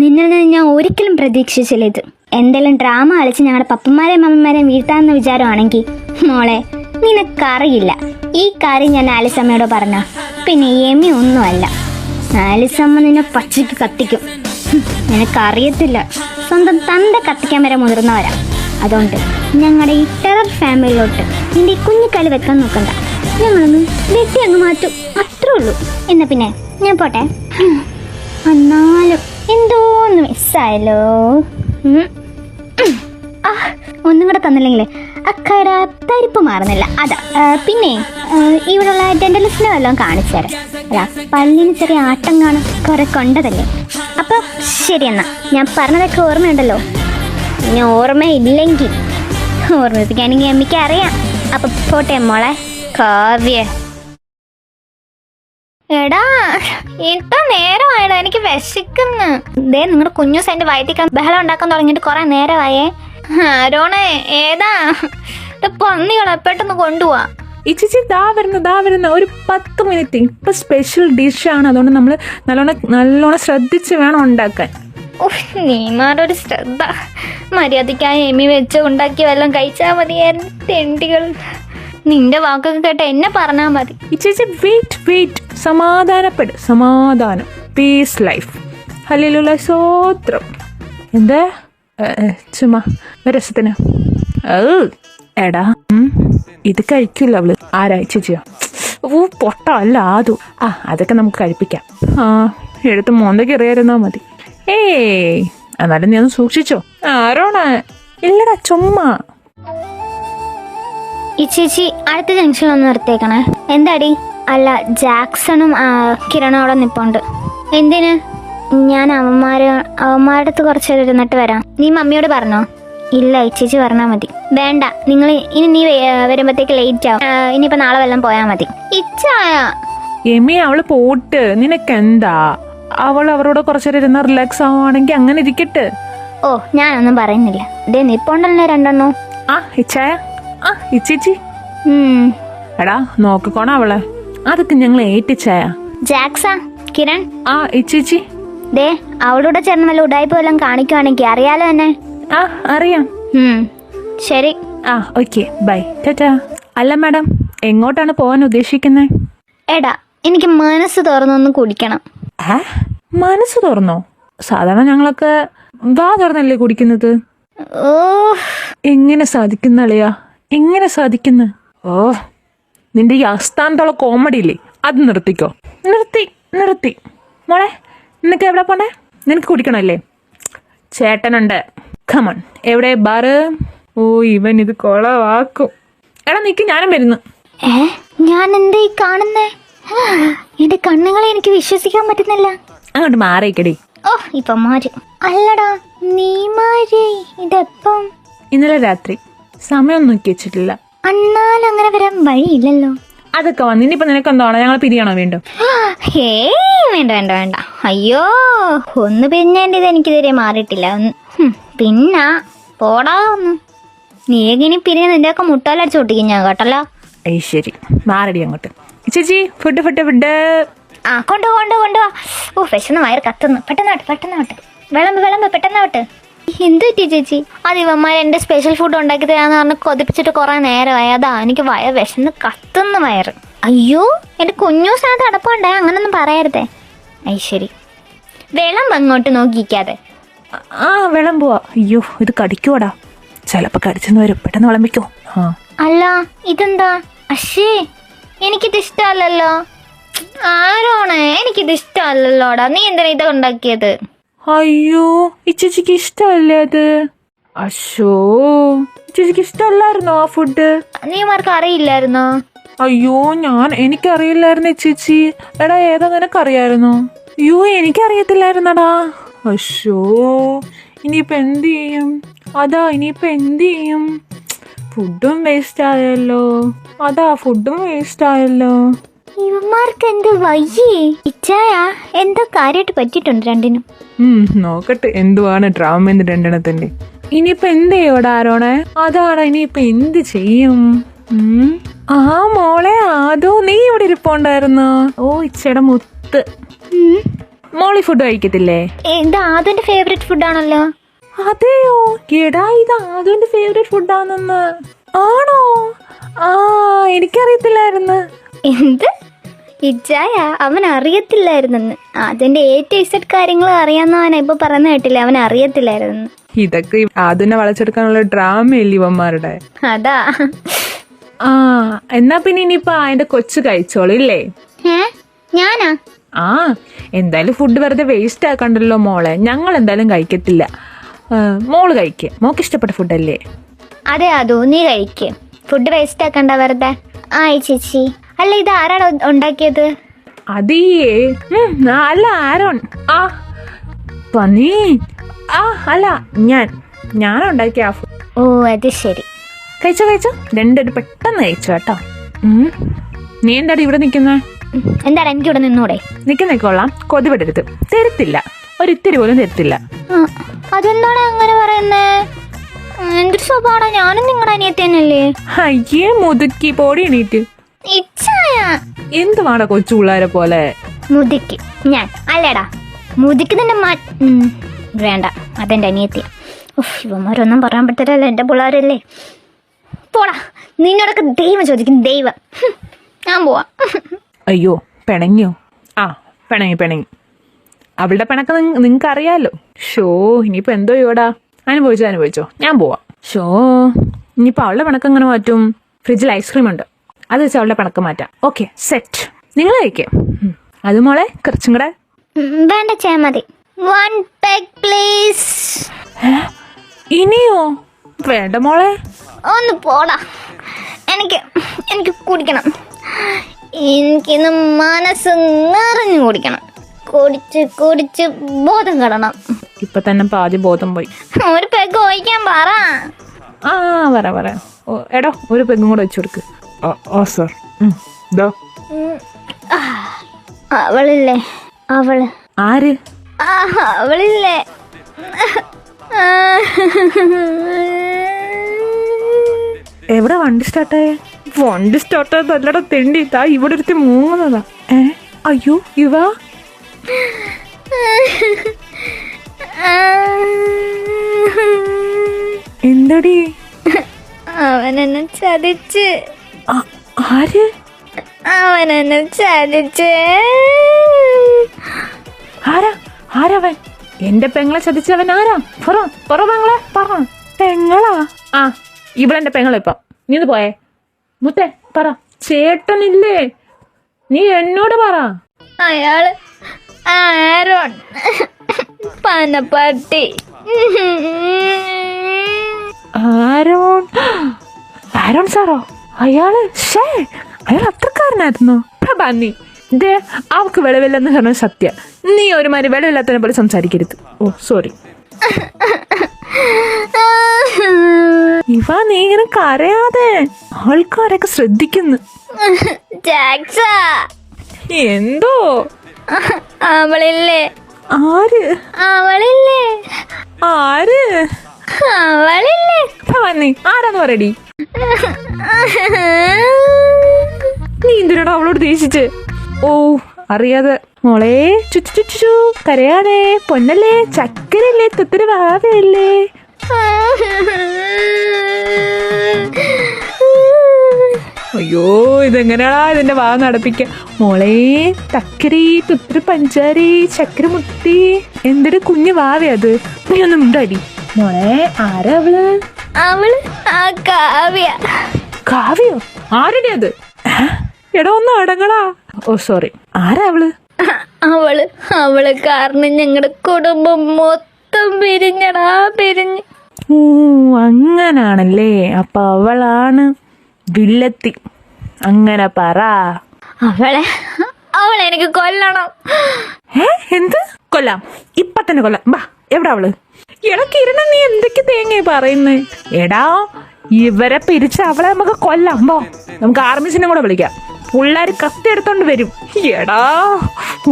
നിന്നിൽ നിന്ന് ഞാൻ ഒരിക്കലും പ്രതീക്ഷിച്ചില്ല ഇത്. എന്തെങ്കിലും ഡ്രാമ കളിച്ച് ഞങ്ങളുടെ പപ്പന്മാരെയും അമ്മമാരെയും വീഴ്ത്താമെന്ന വിചാരമാണെങ്കിൽ മോളെ നിനക്കറിയില്ല. ഈ കാര്യം ഞാൻ ആലിസമ്മയോട് പറഞ്ഞ പിന്നെ യമി ഒന്നുമല്ല. ആലിസമ്മ നിന്നെ പച്ചയ്ക്ക് കത്തിക്കും. നിനക്കറിയത്തില്ല, സ്വന്തം തൻ്റെ കത്തിക്കാൻ വരെ മുതിർന്നവരാ. അതുകൊണ്ട് ഞങ്ങളുടെ ഈ ടെറർ ഫാമിലിയിലോട്ട് നിന്റെ ഈ കുഞ്ഞിക്കാല് വെക്കാൻ നോക്കണ്ട. ഞങ്ങളൊന്ന് വെട്ടി അങ്ങ് മാറ്റും, അത്രേ ഉള്ളൂ. എന്നാ പിന്നെ ഞാൻ പോട്ടെ. എന്നാലും എന്തോന്ന് മിസ്സായല്ലോ. ഒന്നും കൂടെ തന്നില്ലെങ്കിലേ അക്കയുടെ തരിപ്പ് മാറുന്നില്ല. അതാ. പിന്നെ ഇവിടെയുള്ള ഡെന്റലിസ്റ്റിനെ വല്ലതും കാണിച്ചു തരാം. അതാ പല്ലിന് ചെറിയ ആട്ടം കാണും, കുറെ കൊണ്ടതല്ലേ. അപ്പം ശരി, എന്നാ ഞാൻ പറഞ്ഞതൊക്കെ ഓർമ്മയുണ്ടല്ലോ. ഇനി ഓർമ്മയില്ലെങ്കിൽ ഓർമ്മിപ്പിക്കാനെങ്കിൽ അമ്മയ്ക്ക് അറിയാം. അപ്പം പോട്ടെ മോളെ. കാവ്യ, എടാ ഇത്ര നേരമായിടാ, എനിക്ക് വിശക്കുന്നു. നിങ്ങളുടെ കുഞ്ഞൂസ് എൻ്റെ വയറ്റിക്കാൻ ബഹളം ഉണ്ടാക്കാൻ തുടങ്ങിയിട്ട് കുറെ നേരമായേ. ആരോണേ, ഏതാ പന്നികളെ പെട്ടെന്ന് കൊണ്ടുപോവാ. ഈ ചേച്ചി ദാ വരുന്ന ഒരു 10 മിനിറ്റ്. ഇപ്പൊ സ്പെഷ്യൽ ഡിഷാണ്, അതുകൊണ്ട് നമ്മൾ നല്ലോണം ശ്രദ്ധിച്ച് വേണം ഉണ്ടാക്കാൻ. നീമാരൊരു ശ്രദ്ധ. മര്യാദയ്ക്കായി എമി വെച്ച് ഉണ്ടാക്കി വല്ലതും കഴിച്ചാൽ മതിയായിരുന്നു. തെണ്ടികൾ, നിന്റെ വാക്കൊക്കെ കേട്ട് എന്നെ പറഞ്ഞാൽ മതി. ഈ ചേച്ചി വെയിറ്റ്, സമാധാനം, പീസ് ലൈഫ്. ഹല്ലേലൂയ, സ്തോത്രം. എന്താ ചുമ്മാ രസത്തിന്? എടാ ഇത് കഴിക്കില്ല അവള്. ആരായി ചേച്ചിയോ? പൊട്ട അല്ല ആദു. അതൊക്കെ നമുക്ക് കഴിപ്പിക്കാം. എടുത്ത് മോന്തയ്ക്ക് എറിയായിരുന്നാ മതി. എന്നാലും നീ ഒന്ന് സൂക്ഷിച്ചോ. ആരോണ? ഇല്ലടാ, ചുമ്മാ. ഈ ചേച്ചി അടുത്ത ജംഗ്ഷനിലൊന്ന് നിർത്തിയേക്കണേ. എന്താടി? അല്ല, ജാക്സണും കിരണും അവിടെ നിപ്പുണ്ട്. എന്തിന്? ഞാൻ അവന്മാരുടെ അടുത്ത് കുറച്ച് നേരം ഇരുന്നിട്ട് വരാം. നീ മമ്മിയോട് പറഞ്ഞോ? ഇല്ല, ഈ ചേച്ചി പറഞ്ഞാൽ മതി. വേണ്ട, നിങ്ങൾ ഇനി നീ വരുമ്പോഴത്തേക്ക് ലേറ്റ് ആവും. ഇനിയിപ്പോൾ നാളെ വല്ലതും പോയാൽ മതി. ഇച്ചായ എമി അവള് പോട്ട്, നിനക്കെന്താ? അവൾ അവരോട് കുറച്ചേരം ഇരുന്ന് റിലാക്സ് ആവുകയാണെങ്കിൽ അങ്ങനെ ഇരിക്കട്ടെ. ഓ, ഞാനൊന്നും പറയുന്നില്ല. ഇതേ നിപ്പുണ്ടല്ലോ രണ്ടെണ്ണോ. ആ ഇച്ചായ, ആ ഇച്ചേച്ചി. എടാ നോക്കിക്കോണ അവളെ, അതൊക്കെ ഞങ്ങൾ ഏറ്റിച്ചായ. ജാക്സ, കിരൺ. ആ ഇച്ചേച്ചി. ദേ അവളോട് ചേർന്ന് വല്ല ഉടായ്പ വല്ലതും കാണിക്കുവാണെങ്കിൽ അറിയാലോ എന്നെ. ആ അറിയാം. ശരി. ആ ഓക്കെ, ബൈ, ടാറ്റാ. അല്ല മാഡം, എങ്ങോട്ടാണ് പോകാൻ ഉദ്ദേശിക്കുന്നത്? എടാ, എനിക്ക് മനസ്സ് തുറന്നൊന്ന് കുടിക്കണം. മനസ്സ് തുറന്നോ? സാധാരണ ഞങ്ങളൊക്കെ വാ തുറന്നല്ലേ കുടിക്കുന്നത്. ഓ, എങ്ങനെ സാധിക്കുന്ന അളിയാ, എങ്ങനെ സാധിക്കുന്ന? ഓ, നിന്റെ ഈ അസ്ഥാനത്തുള്ള കോമഡി ഇല്ലേ, അത് നിർത്തിക്കോ. നിർത്തി മോളെ, നിനക്ക് എവിടെ പോണേ? നിനക്ക് കുടിക്കണല്ലേ? ചേട്ടനുണ്ട്, കമൺ. എവിടെ ബാറ്? ഓ, ഇവൻ ഇത് കൊളവാക്കും. എടാ നിക്ക്, ഞാനും വരുന്നു. ഞാൻ എന്താ ഈ കാണുന്നേ? എന്റെ കണ്ണുകളെ എനിക്ക് വിശ്വസിക്കാൻ പറ്റുന്നില്ല. അങ്ങോട്ട് മാറിക്കടി. ഓ, ഇപ്പൊ മാറി. അല്ലടാ, നീ മാറി. ഇതെപ്പം? ഇന്നലെ രാത്രി. സമയം നോക്കി വെച്ചിട്ടില്ല. അന്നാലും അങ്ങനെ വരാൻ വഴിയില്ലല്ലോ. അതൊക്കെ വന്ന് ഇനിയിപ്പോ നിനക്ക് എന്താണ്, ഞങ്ങൾ പിരിയണോ വീണ്ടും? വേണ്ട. അയ്യോ, ഒന്ന് പിരിഞ്ഞേണ്ടത് എനിക്കിതുവരെ മാറിയിട്ടില്ല. പിന്നെ പോടാ ഒന്ന്. നീകിനി പിരിഞ്ഞ നിന്റെ ഒക്കെ മുട്ടാലടിച്ച് പൊട്ടിക്കും ഞാൻ, കേട്ടല്ലോ. ശരി, മാറടി അങ്ങോട്ട്. ചേച്ചി, ഫുഡ്. ആ കൊണ്ടുവാ. ഓ, വിശന്ന് വയറ് കത്തുന്നു. പെട്ടെന്നാവട്ടെ. വിളമ്പ് പെട്ടെന്നാവട്ടെ. എന്ത് പറ്റി ചേച്ചി? അത് ഇവന്മാർ എൻ്റെ സ്പെഷ്യൽ ഫുഡ് ഉണ്ടാക്കി തരാന്ന് പറഞ്ഞ് കൊതിപ്പിച്ചിട്ട് കുറേ നേരമായി. അതാ എനിക്ക് വിശന്ന് കത്തുന്ന വയറ്. അയ്യോ, എൻ്റെ കുഞ്ഞു സ്ഥാനത്ത് അടപ്പുണ്ടായ അങ്ങനൊന്നും പറയരുതേ. ശരി, വിളമ്പ് അങ്ങോട്ട് നോക്കിക്കാതെ. ആ വിളമ്പുവാ. അയ്യോ, ഇത് കടിക്കുവാടാ. ചിലപ്പോ കടിച്ചെന്ന് വരും, പെട്ടെന്ന് വിളമ്പിക്കോ. അല്ല, ഇതെന്താ? അശ്ശേ, എനിക്കിത് ഇഷ്ടമല്ലല്ലോ. ആരോണേ, എനിക്കിത് ഇഷ്ടമല്ലല്ലോടാ. നീ എന്തിനാ ഇത് ഉണ്ടാക്കിയത്? അയ്യോ, ഈ ചേച്ചിക്ക് ഇഷ്ടമല്ലേ അത്? അശോ, ചേച്ചിക്ക് ഇഷ്ടമല്ലായിരുന്നോ ആ ഫുഡ്? നീമാർക്ക് അറിയില്ലായിരുന്നോ? അയ്യോ, എനിക്കറിയില്ലായിരുന്നേ ചേച്ചി. എടാ, ഏതാ നിനക്കറിയായിരുന്നോ? അയ്യോ, എനിക്കറിയത്തില്ലായിരുന്നടാ. അശോ, ഇനിയിപ്പോ എന്ത് ചെയ്യും? ഫുഡും വേസ്റ്റ് ആയല്ലോ. ഇവന്മാർക്ക് എന്ത് വയ്യേ? ഇച്ചായ, എന്തോ കാര്യമായിട്ട് പറ്റിയിട്ടുണ്ട് രണ്ടിനും. നോക്കട്ടെ എന്തുവാണ് ഡ്രാമ എന്ന് രണ്ടെണ്ണത്തിന്റെ. ഇനിയിപ്പോ എന്ത് ചെയ്യോടാ ആരോണേ? അതാണ്, ഇനിയിപ്പോ എന്ത് ചെയ്യും? ആ മോളെ, അതോ നീ ഇവിടെ ഇരിപ്പുണ്ടായിരുന്നോ? ഓ, ഇച്ചയുടെ മുത്ത്. മോളി ഫുഡ് കഴിക്കത്തില്ലേ? ഇത് ആദ്യന്റെ ഫേവറേറ്റ് ഫുഡാണല്ലോ. അതെയോ? എടാ, ഇത് ആദ്യന്റെ ഫേവറേറ്റ് ഫുഡാണെന്ന്. ആണോ? ആ, എനിക്കറിയത്തില്ലായിരുന്നു. എന്ത്? ഇച്ചായ, അവൻ അറിയത്തില്ലായിരുന്നെന്ന്. അതിന്റെ A-to-Z കാര്യങ്ങൾ അറിയാവുന്നവനാ ഇപ്പൊ പറയുന്ന കേട്ടില്ല, അവൻ അറിയത്തില്ലായിരുന്നു. ഇതൊക്കെ അതിനെ വളച്ചെടുക്കാനുള്ള ഡ്രാമയല്ലേ ഇവന്മാരുടെ. അതാ. ആ, എന്നാ പിന്നെ ഇനിയിപ്പോ അതിന്റെ കൊച്ചു കഴിച്ചോളൂ ഇല്ലേ? ഞാനാ? ആ, എന്തായാലും ഫുഡ് വെറുതെ വേസ്റ്റ് ആക്കണ്ടല്ലോ മോളെ. ഞങ്ങൾ എന്തായാലും കഴിക്കത്തില്ല. മോള് കഴിക്കുക, മോക്ക് ഇഷ്ടപ്പെട്ട ഫുഡല്ലേ? അതെ, അതോ നീ കഴിക്ക്. ഫുഡ് വേസ്റ്റ് ആക്കണ്ട വെറുതെ. ചേച്ചി, അല്ല ഇത് ആരാണ് ഉണ്ടാക്കിയത്? അതേ അല്ല, ആരോൺ. ആ പന്നി. ആ അല്ല, ഞാൻ ഉണ്ടാക്കിയ ആ ഫുഡ്. ഓ, അത് ശരി. കഴിച്ചോ രണ്ടുപേരും പെട്ടെന്ന് കഴിച്ചു കേട്ടോ. നീ എന്താടി ഇവിടെ നിൽക്കുന്നേ? എന്താണ്, എനിക്കിവിടെ നിന്നൂടെ? നിൽക്കൊള്ളാം, കൊതിപെടരുത്. തരത്തില്ല, ഒരിത്തിരി പോലും തരത്തില്ല. അതെന്താണ് അങ്ങനെ പറയുന്നേ? എന്തൊരു സ്വഭാവം, ഞാനും നിങ്ങളുടെ അനിയത്തി തന്നെയല്ലേ? അയ്യേ മുതുക്കി, പോടി എണീറ്റ്. എന്തുവാടാ കൊച്ചു പിള്ളേരെ പോലെ? മുതുക്കി ഞാൻ അല്ലേടാ. മുതുക്കി തന്നെ വേണ്ട, അതെന്റെ അനിയത്തി. ഇവന്മാരൊന്നും പറയാൻ പറ്റില്ലല്ലോ, എന്റെ പിള്ളേരല്ലേ. പോടാ, നിന്നോടൊക്കെ ദൈവം ചോദിക്കും, ദൈവം. ഞാൻ പോവാ. അയ്യോ, പിണങ്ങിയോ? ആ, പിണങ്ങി. അവളുടെ പിണക്ക് നിങ്ങക്ക് അറിയാലോ. ഷോ, ഇനിയിപ്പോ എന്തോ ചെയ്യോടാ? അനുഭവിച്ചോ, ഞാൻ പോവാ. ഷോ, ഇനിയിപ്പോ അവളുടെ പിണക്ക് എങ്ങനെ മാറ്റും? ഫ്രിഡ്ജിൽ ഐസ്ക്രീം ഉണ്ട്, അത് വെച്ച് അവളുടെ പിണക്ക് മാറ്റാം. Okay, set. നിങ്ങൾ കഴിക്കേ? അത് മോളെ കുറച്ചും കൂടെ. വേണ്ട, ചേ മതി. 1 peg please. ഇനിയോ? വേണ്ട മോളെ. ഒന്ന് പോടാ, എനിക്ക് എനിക്ക് കുടിക്കണം. എനിക്കിന്ന് മനസ്സ് നിറഞ്ഞു കുടിക്കണം. കുടിച്ച് ബോധം കടണം. ഇപ്പൊ തന്നെ പാതി ബോധം പോയി. ഒരു പെഗ് ഒഴിക്കാൻ പറ. ആ പറയാം. ഓ എടോ ഒരു പെഗും കൂടെ വെച്ചു കൊടുക്ക്. ആ സാർ. അവളില്ലേ അവള് ആര്? അവളില്ലേ എവിടെ വണ്ടി സ്റ്റാർട്ടായേ? വണ്ടി സ്റ്റാർട്ടായതല്ലട തെണ്ടി. ഇതാ ഇവിടെ ഒരുത്തി മൂന്നതാ. അയ്യോ ഇവ എന്തടി? അവനെന്നെ ചതിച്ച്. ആര്? അവനെന്നെ ചതിച്ച്. ആരവൻ? എന്റെ പെങ്ങളെ ചതിച്ചവൻ ആരാ? പറ പെങ്ങളെ പറ. പെങ്ങളാ? ആ ഇവളെന്റെ പെങ്ങളിപ്പം. നീ ഇത് പോയേ മുത്തേ പറ. ചേട്ടനില്ലേ? നീ എന്നോട് പറ. അയാള് ആരോൺ പനപ്പട്ടി. ആരോൺ സാറോ? അയാൾ അത്രക്കാരനായിരുന്നു. പ്രഭാന്നി ദേ അവക്ക് വെളിവില്ലെന്ന് പറഞ്ഞ സത്യ. നീ ഒരുമാതിരി വെളിവില്ലാത്തതിനെ പോലെ സംസാരിക്കരുത്. ഓ സോറി. ഇവ നീ ഇങ്ങനെ കരയാതെ. ആൾക്കാരൊക്കെ ശ്രദ്ധിക്കുന്നു. എന്തോ അവളില്ലേ? ആര്? അവളില്ലേ? ഭവാനി ആരാന്ന് പറയടി. നീ എന്തിനാണോ അവളോട് ദേഷിച്ച്? ഓ അറിയാതെ. മോളെ ചുച്ചു കരയാതെ. പൊന്നല്ലേ, ചക്കരല്ലേ, തുത്തിരി വാവയല്ലേ. അയ്യോ ഇതെങ്ങനെയാ ഇതിന്റെ വാ നടപ്പിക്ക. മോളെ തക്കരി തുത്തിരി പഞ്ചാരി ചക്കര മുത്തി. എന്തൊരു കുഞ്ഞു വാവേ അത്. നീ ഒന്നും ഉണ്ടാടി. മോളെ ആരാ അവള്? അവള് ആ കാവ്യ. കാവ്യോ? ആരുടെ അത്? എടാ ഒന്ന് അടങ്ങളാ. ഓ സോറി. ആരാ അവള്? അവള് കാരണം ഞങ്ങളുടെ കുടുംബം മൊത്തം പിരിഞ്ഞ്. ഓ അങ്ങനാണല്ലേ. അപ്പൊ അവളാണ് വില്ലത്തി. അങ്ങനെ പറ. അവളെ എനിക്ക് കൊല്ലണം. എന്ത് കൊല്ലാം? ഇപ്പൊ തന്നെ കൊല്ലാം. ബാ എവിടാ അവള്? കിരണ നീ എന്തൊക്കെ തേങ്ങ പറയുന്നേ? എടാ ഇവരെ പിരിച്ച് അവളെ നമുക്ക് കൊല്ലാം. പോ നമുക്ക് ആർമിസിനെ കൂടെ വിളിക്കാം. പിള്ളേര് കത്തി എടുത്തോണ്ട് വരും. എടാ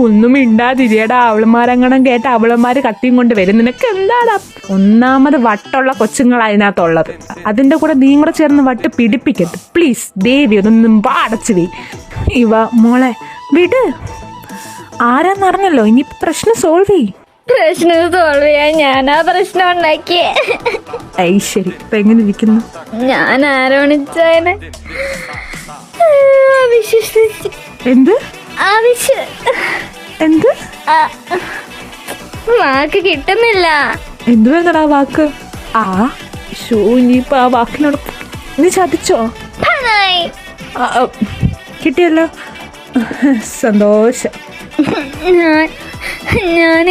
ഒന്നും ഇണ്ടാതിരിയടാ. അവളുമാരങ്ങണം കേട്ട അവളുമാര് കത്തിയും കൊണ്ട് വരും. നിനക്ക് എന്താടാ? ഒന്നാമത് വട്ടുള്ള കൊച്ചുങ്ങൾ അതിനകത്തുള്ളത്. അതിന്റെ കൂടെ നീ കൂടെ ചേർന്ന് വട്ട് പിടിപ്പിക്കരുത് പ്ലീസ്. ദേവി ഒന്നും അടച്ചു വേ. ഇവ മോളെ വിട്. ആരാന്നറിഞ്ഞല്ലോ. ഇനി പ്രശ്നം സോൾവ് ചെയ്. പ്രശ്നം സോൾവ് ചെയ്യാൻ ഞാനാ പ്രശ്നം ഉണ്ടാക്കിയേ. ശരി ഇപ്പൊ എങ്ങനെ ഇരിക്കുന്നു? ഞാൻ ആരോണിച്ചതിനെ വിശ്വസിച്ച്. എന്ത് എന്ത് വാക്ക് കിട്ടുന്നില്ല. എന്തു വേണ്ടടാ വാക്ക്? ഇനിയിപ്പൊ ആ വാക്കിനോട് നീ ചതിച്ചോ? കിട്ടിയല്ലോ, സന്തോഷം. ഞാൻ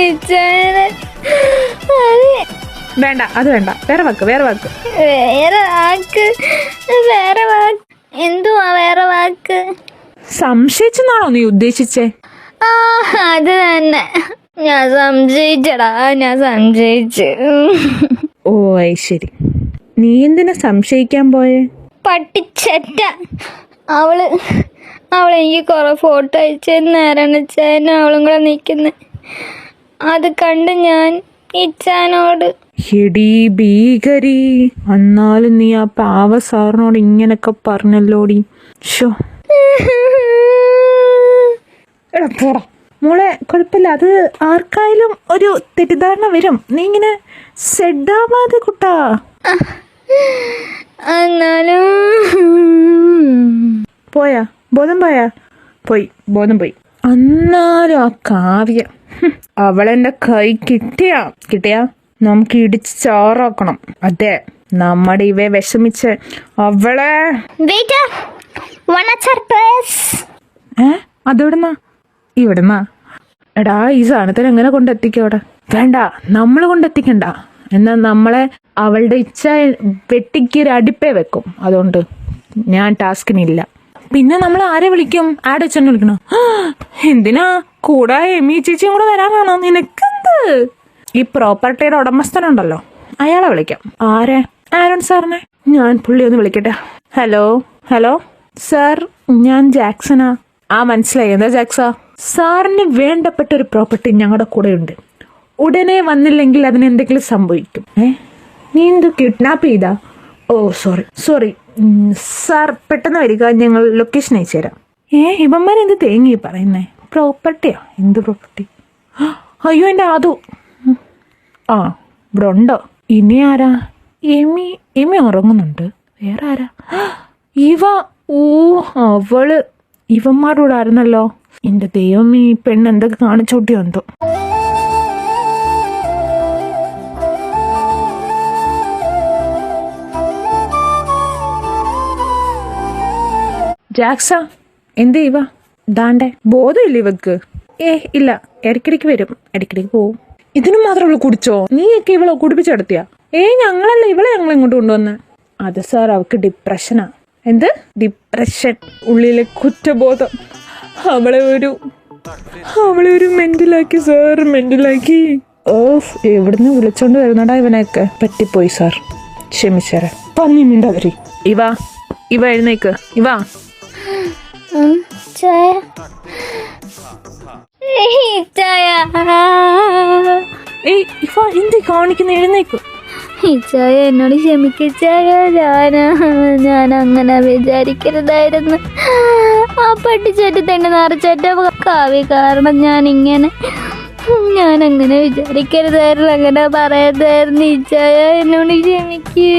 വേണ്ട അത് വേണ്ട. വേറെ വാക്ക്. എന്തുവാ വേറെ വാക്ക്? സംശയിച്ചെന്നാണോ നീ ഉദ്ദേശിച്ചേ? അത് തന്നെ. ഞാൻ സംശയിച്ചു. ഓ ശരി. നീ എന്തിനാ സംശയിക്കാൻ പോയേ? പട്ടിച്ചറ്റ. അവള് എനിക്ക് കുറെ ഫോട്ടോ അയച്ചു നേരണച്ചാനും അവളും കൂടെ നിൽക്കുന്നു. അത് കണ്ട് ഞാൻ ഇച്ചാനോട് എടീ ഭീകരി, എന്നാലും നീ ആ പാവ സാറിനോട് ഇങ്ങനൊക്കെ പറഞ്ഞല്ലോടി. എടാ പോടാ മോളെ, കുഴപ്പമില്ല. അത് ആർക്കായാലും ഒരു തെറ്റിദ്ധാരണ വരും. നീ ഇങ്ങനെ സെഡാവാതെ കുട്ടാ. എന്നാലും പോയാ ബോധം പോയി. എന്നാലും ആ കാവ്യ അവളെന്റെ കൈ കിട്ടിയാ നമുക്ക് ഇടിച്ച് ചാറാക്കണം. അതെ, നമ്മുടെ ഇവയെ വിഷമിച്ച് അവളെ. അതെവിടുന്നാ? ഇവിടുന്നാ? എടാ ഈ സാധനത്തിന് എങ്ങനെ കൊണ്ടെത്തിക്കും അവിടെ? വേണ്ട, നമ്മൾ കൊണ്ടെത്തിക്കണ്ട. എന്നാൽ നമ്മളെ അവളുടെ ഇച്ഛ വെട്ടിക്ക് ഒരു അടിപ്പേ വെക്കും. അതുകൊണ്ട് ഞാൻ ടാസ്കിനില്ല. പിന്നെ നമ്മൾ ആരെ വിളിക്കും? ആഡ് വെച്ചെന്നെ വിളിക്കണോ? എന്തിനാ? കൂടെ എമി ചേച്ചിയും കൂടെ വരാനാണോ? നിനക്കെന്ത്? ഈ പ്രോപ്പർട്ടിയുടെ ഉടമസ്ഥനുണ്ടല്ലോ, അയാളെ വിളിക്കാം. ആരെ? ആരോൺ സാറിനെ. ഞാൻ പുള്ളി ഒന്ന് വിളിക്കട്ടെ. ഹലോ ഹലോ സാർ, ഞാൻ ജാക്സനാ. മനസ്സിലായി. എന്താ ജാക്സാ? സാറിന് വേണ്ടപ്പെട്ട ഒരു പ്രോപ്പർട്ടി ഞങ്ങളുടെ കൂടെ ഉണ്ട്. ഉടനെ വന്നില്ലെങ്കിൽ അതിന് എന്തെങ്കിലും സംഭവിക്കും. നീ എന്ത് കിഡ്നാപ്പ് ചെയ്താ? ഓ സോറി സാർ, പെട്ടെന്ന് വരിക, ഞങ്ങൾ ലൊക്കേഷൻ അയച്ചു തരാം. ഇവന്മാരെന്ത് തേങ്ങി പറയുന്നേ? പ്രോപ്പർട്ടിയോ? എന്ത് പ്രോപ്പർട്ടി? അയ്യോ എൻ്റെ ആദു. ഇവിടെ ഉണ്ടോ? ഇനി ആരാ? എമി ഉറങ്ങുന്നുണ്ട്. വേറെ ആരാ? അവള് ഇവന്മാരോട് ആയിരുന്നല്ലോ. എൻ്റെ ദൈവം, ഈ പെണ്ണ് എന്തൊക്കെ കാണിച്ചോട്ടിയോ എന്തോ. ജാക്സ, എന്ത് ദാണ്ടെ ബോധമില്ല ഇവക്ക്? ഇല്ല, ഇടയ്ക്കിടയ്ക്ക് വരും, ഇടയ്ക്കിടയ്ക്ക് പോവും. ഇതിനും മാത്രം കുടിച്ചോ? നീയൊക്കെ ഇവളെ കുടിപ്പിച്ചെടുത്തിയാ? ഞങ്ങളല്ല, ഇവളെ ഞങ്ങൾ ഇങ്ങോട്ട് കൊണ്ടുവന്ന്. അത് സാർ, അവക്ക് ഡിപ്രഷനാ. എന്ത് ഡിപ്രഷൻ? ഉള്ളിലെ കുറ്റബോധം അവളെ ഒരു മെന്റലാക്കി സാർ, മെന്റലാക്കി. എവിടുന്ന് വിളിച്ചോണ്ട് വരുന്നടാ ഇവനെയൊക്കെ? പറ്റിപ്പോയി സാർ, ക്ഷമിച്ചേരാ. പന്നിമിണ്ടവരി. ഇവ എഴുന്നേക്ക്. ചായ എന്ത് കാണിക്കുന്ന? എഴുന്നേക്ക്. ചായ എന്നോട് ക്ഷമിക്കായ. ഞാൻ അങ്ങനെ വിചാരിക്കരുതായിരുന്നു. ആ പട്ടിച്ചേട്ടി തന്നെ നിറച്ചേറ്റ കാവ്യ കാരണം ഞാൻ അങ്ങനെ വിചാരിക്കരുതായിരുന്നു, അങ്ങനെ പറയരുതായിരുന്നു. ചായ എന്നോട് ക്ഷമിക്ക്.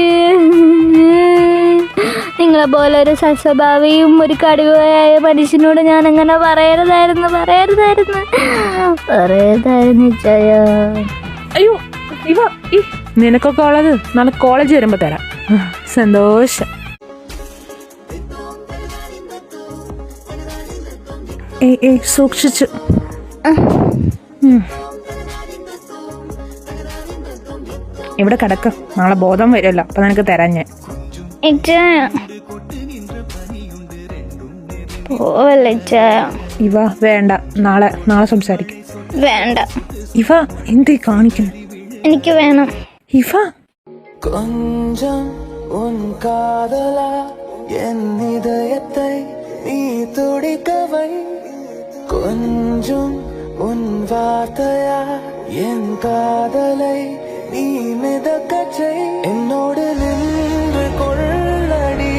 നിങ്ങളെ പോലെ ഒരു സസ്വഭാവിയും ഒരു കടുവയായ മനുഷ്യനോട് ഞാൻ അങ്ങനെ പറയരുതായിരുന്നു ചായ. അയ്യോ നിനക്കൊക്കെ ഉള്ളത് നാളെ കോളേജ് വരുമ്പോ തരാം. സന്തോഷം. സൂക്ഷിച്ചു. ഇവിടെ കിടക്ക, നാളെ ബോധം വരുമല്ലോ, അപ്പൊ നിനക്ക് തരാം ഞാൻ. വേണ്ട, നാളെ സംസാരിക്കും. വേണ്ട. എന്ത് കാണിക്കുന്നു? എനിക്ക് വേണം. கொஞ்சம் உன் காதலா என் இதயத்தை நீ துடிக்கவை, கொஞ்சம் உன் வார்த்தையா என் காதலை நீ மிதக்கச்சை, என்னோடு நின்று கொள்ளடி,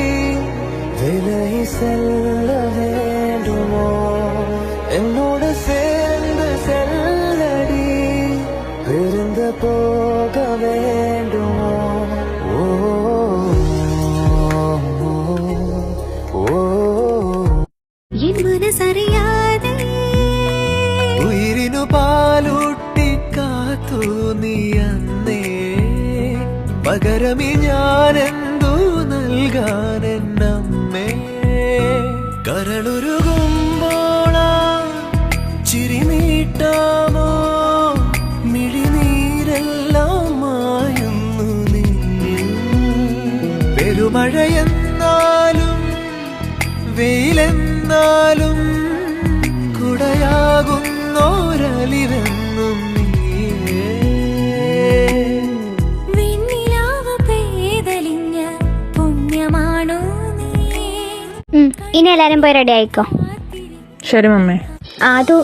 விலகி செல்ல வேண்டுமோ, என்னோடு சேர்ந்து செல்லடி, விருந்து போக வேண்டுமோ. என் മനസ്സറിയാതെ ഉയിരിനു പാലൂട്ടി കാത്തു നീ അന്നേ, പകരമി ഞാനെന്തു നൽകാനെന്നമ്മേ, കരളുരുകുമ്പോളാ ചിരിനീട്ടാമോ, മിഴിനീരെല്ലാം മായുന്നു നിന്നിൽ, പെരുമഴയെന്നാലും വെയിലെന്നാലും കുടയാകുന്നോരലിവെന്നും നീയേ. വെണ്ണിലാവ് പെയ്തലിഞ്ഞ പുണ്യമാണോ നീ? ഇനി എല്ലാരും പോയി റെഡി ആയിക്കോ. ശരി മമ്മേ. ആദു,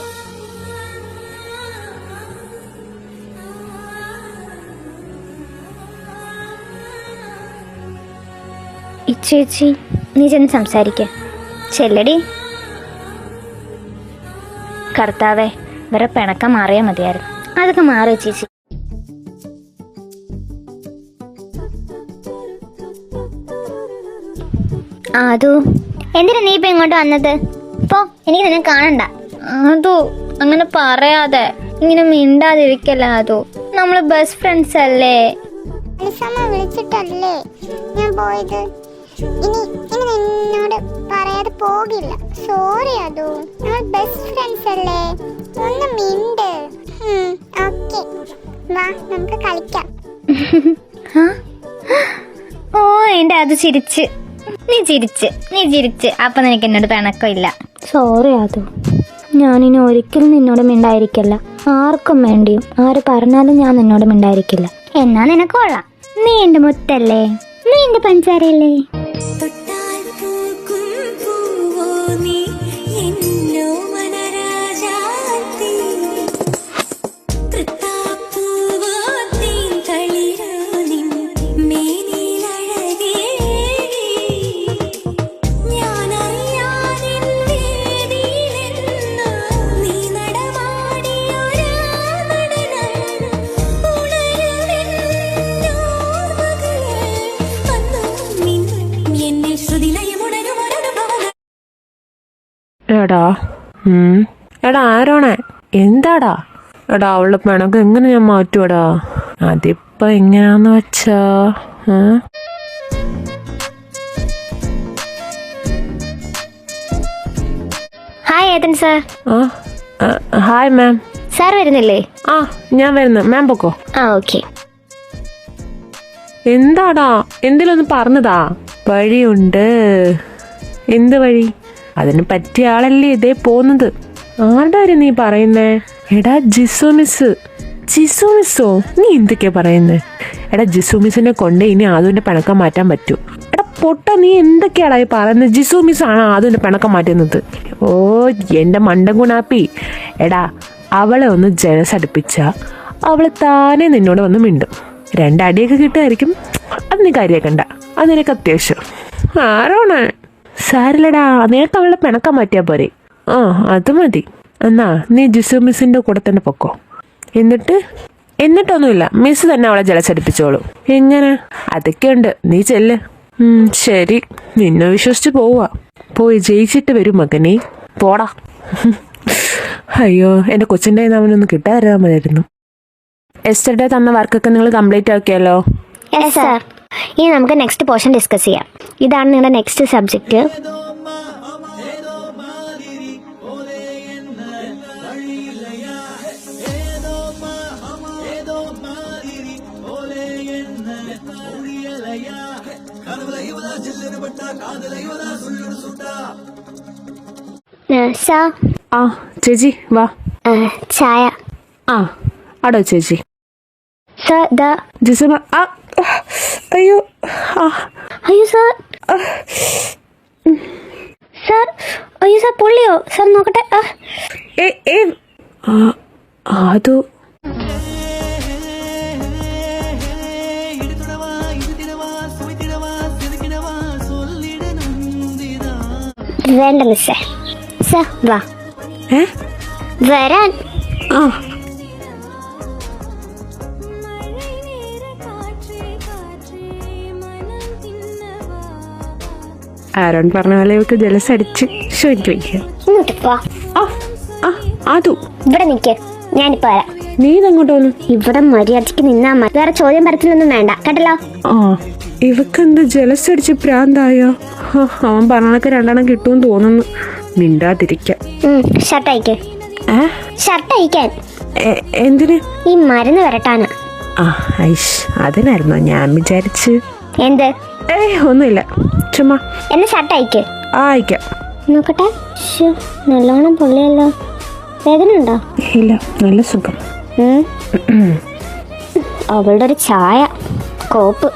ചേച്ചി നീ ചെന്ന് സംസാരിക്ക. ചെല്ലടി. കർത്താവേ, ഇവരെ പിണക്കം മാറിയാൽ മതിയായിരുന്നു. അതൊക്കെ മാറി ചേച്ചി. ആദു, എന്തിനാ നീ ഇപ്പൊ ഇങ്ങോട്ട് വന്നത്? ഇപ്പോ എനിക്ക് നിന്നെ കാണണ്ട. ആദു, അങ്ങനെ പറയാതെ, ഇങ്ങനെ മിണ്ടാതിരിക്കല്ല ആദു. നമ്മള് ബെസ്റ്റ് ഫ്രണ്ട്സ് അല്ലേ? വിളിച്ചിട്ടല്ലേ ഞാൻ പോയത്. ഇനി നിന്നോട് പറയാതെ പോകില്ല. സോറി അതു, നമ്മൾ ബെസ്റ്റ് ഫ്രണ്ട്സ് അല്ലേ, ഒന്ന് മിണ്ട്. ഓക്കെ, വാ നമുക്ക് കളിക്കാം. ഓ, എന്റെ അത് ചിരിച്ച്. നീ ചിരിച്ച് അപ്പൊ നിനക്ക് എന്നോട് പിണക്കമില്ല. സോറി ആദു, ഞാനിനി ഒരിക്കലും നിന്നോട് മിണ്ടായിരിക്കില്ല. ആർക്കും വേണ്ടിയും ആര് പറഞ്ഞാലും ഞാൻ നിന്നോട് മിണ്ടായിരിക്കില്ല. എന്നാ നിനക്ക് കൊള്ളാം. നീ എന്റെ മുത്തല്ലേ, നീ എന്റെ പഞ്ചാരല്ലേ. എടാ എടാ ആരോണേ, എന്താടാ? എടാ അവളുടെ പിണക്ക് എങ്ങനെ ഞാൻ മാറ്റുവടാ? അതിപ്പോ എങ്ങനെയാന്ന് വെച്ചാ ഹായ് ഏതൻ സാർ. Hi ma'am. സാർ വരുന്നില്ലേ? ഞാൻ വരുന്നു, മാം പൊക്കോ. ഓക്കെ. എന്താടാ, എന്തിലൊന്ന് പറഞ്ഞതാ? വഴിയുണ്ട്. എന്ത് വഴി? അതിന് പറ്റിയ ആളല്ലേ ഇതേ പോകുന്നത്. ആരുടെ നീ പറയുന്നേ? എടാ ജിസു മിസ്സോ, നീ എന്തൊക്കെയാ പറയുന്നേ? എടാ ജിസു മിസ്സിനെ കൊണ്ട് ഇനി ആദുവിന്റെ പിണക്കം മാറ്റാൻ പറ്റൂ? എടാ പൊട്ട, നീ എന്തൊക്കെയാടാ ഈ പറയുന്നത്? ജിസു മിസ് ആണ് ആദുവിന്റെ പിണക്കം മാറ്റുന്നത്. ഓ എന്റെ മണ്ടൻ ഗുണാപ്പി. എടാ അവളെ ഒന്ന് ജലസ് അടുപ്പിച്ച അവള് താനെ നിന്നോട് വന്ന് മിണ്ടും. 2 അടിയൊക്കെ കിട്ടുമായിരിക്കും. അത് നീ കാര്യാക്കണ്ട, അത് നിനക്ക് അത്യാവശ്യം. ആരോണേ? സാരില്ലടാ, നിനക്ക് അവളെ പിണക്കാൻ മാറ്റിയാ പോരെ. അത് മതി. എന്നാ നീ ജിസു മിസ്സിന്റെ കൂടെ തന്നെ പൊക്കോ. എന്നിട്ടൊന്നുമില്ല, മിസ് തന്നെ അവളെ ജലസടിപ്പിച്ചോളൂ. എങ്ങനെ? അതൊക്കെയുണ്ട്, നീ ചെല്ല്. ശരി, നിന്നെ വിശ്വസിച്ച് പോവാ. പോയി ജയിച്ചിട്ട് വരും മകനെ, പോടാ. അയ്യോ, എന്റെ കൊച്ചിൻ്റെ അവനൊന്ന് കിട്ടാതിരുന്നു. എസ്റ്റർഡേ തന്ന വർക്കൊക്കെ നിങ്ങൾ കംപ്ലീറ്റ് ആക്കിയല്ലോ? Yes sir. ഇനി നമുക്ക് നെക്സ്റ്റ് പോർഷൻ ഡിസ്കസ് ചെയ്യാം. ഇതാണ് നിങ്ങളുടെ നെക്സ്റ്റ് സബ്ജക്റ്റ്. സാർ. ചേച്ചി വാ. ചായ. അടോ ചേച്ചി. സാർ ദാ. ജിസമ. അയ്യോ സാർ. സാർ അയ്യോ സാർ, പൊള്ളിയോ? സാർ നോക്കട്ടെ. അത് വേണ്ട മിസ്സേ. സാർ വാ. വരാൻ. ആരോൺ പറഞ്ഞ പോലെ ഇവർക്ക് ജലസ് അടിച്ച് ഷോയ്ക്ക് വയ്ക്കുക. ഇവിടെ നിൽക്ക്, ഞാനിപ്പോ വരാം. നീ ഇതങ്ങോട്ട് വന്നു. ഇവിടെ മര്യാദക്ക് നിന്നാ മതി, വേറെ ചോദ്യം പറച്ചിലൊന്നും വേണ്ട കേട്ടല്ലോ. ഇവക്കെന്ത് ജലസ് അടിച്ച് പ്രാന്തായോ? അവൻ പറഞ്ഞൊക്കെ 2 എണ്ണം കിട്ടുമെന്ന് തോന്നുന്നു. മിണ്ടാതിരിക്കാം. ഷർട്ട് അയക്ക്. ഷർട്ട് അയക്കാൻ. എന്തിന്? ഈ മരുന്ന് വരട്ടാണ്. അതിനായിരുന്നോ ഞാൻ വിചാരിച്ച്. എന്ത്? ഒന്നുമില്ല, ചുമ്മാ. എന്നെ ഷർട്ട് അയക്ക്. അയക്കാം. നോക്കട്ടെ. നല്ലോണം പൊള്ളിയല്ലോ. വേദന ഉണ്ടോ? ഇല്ല, നല്ല സുഖം. അവളുടെ ഒരു ചായ കോപ്പ്.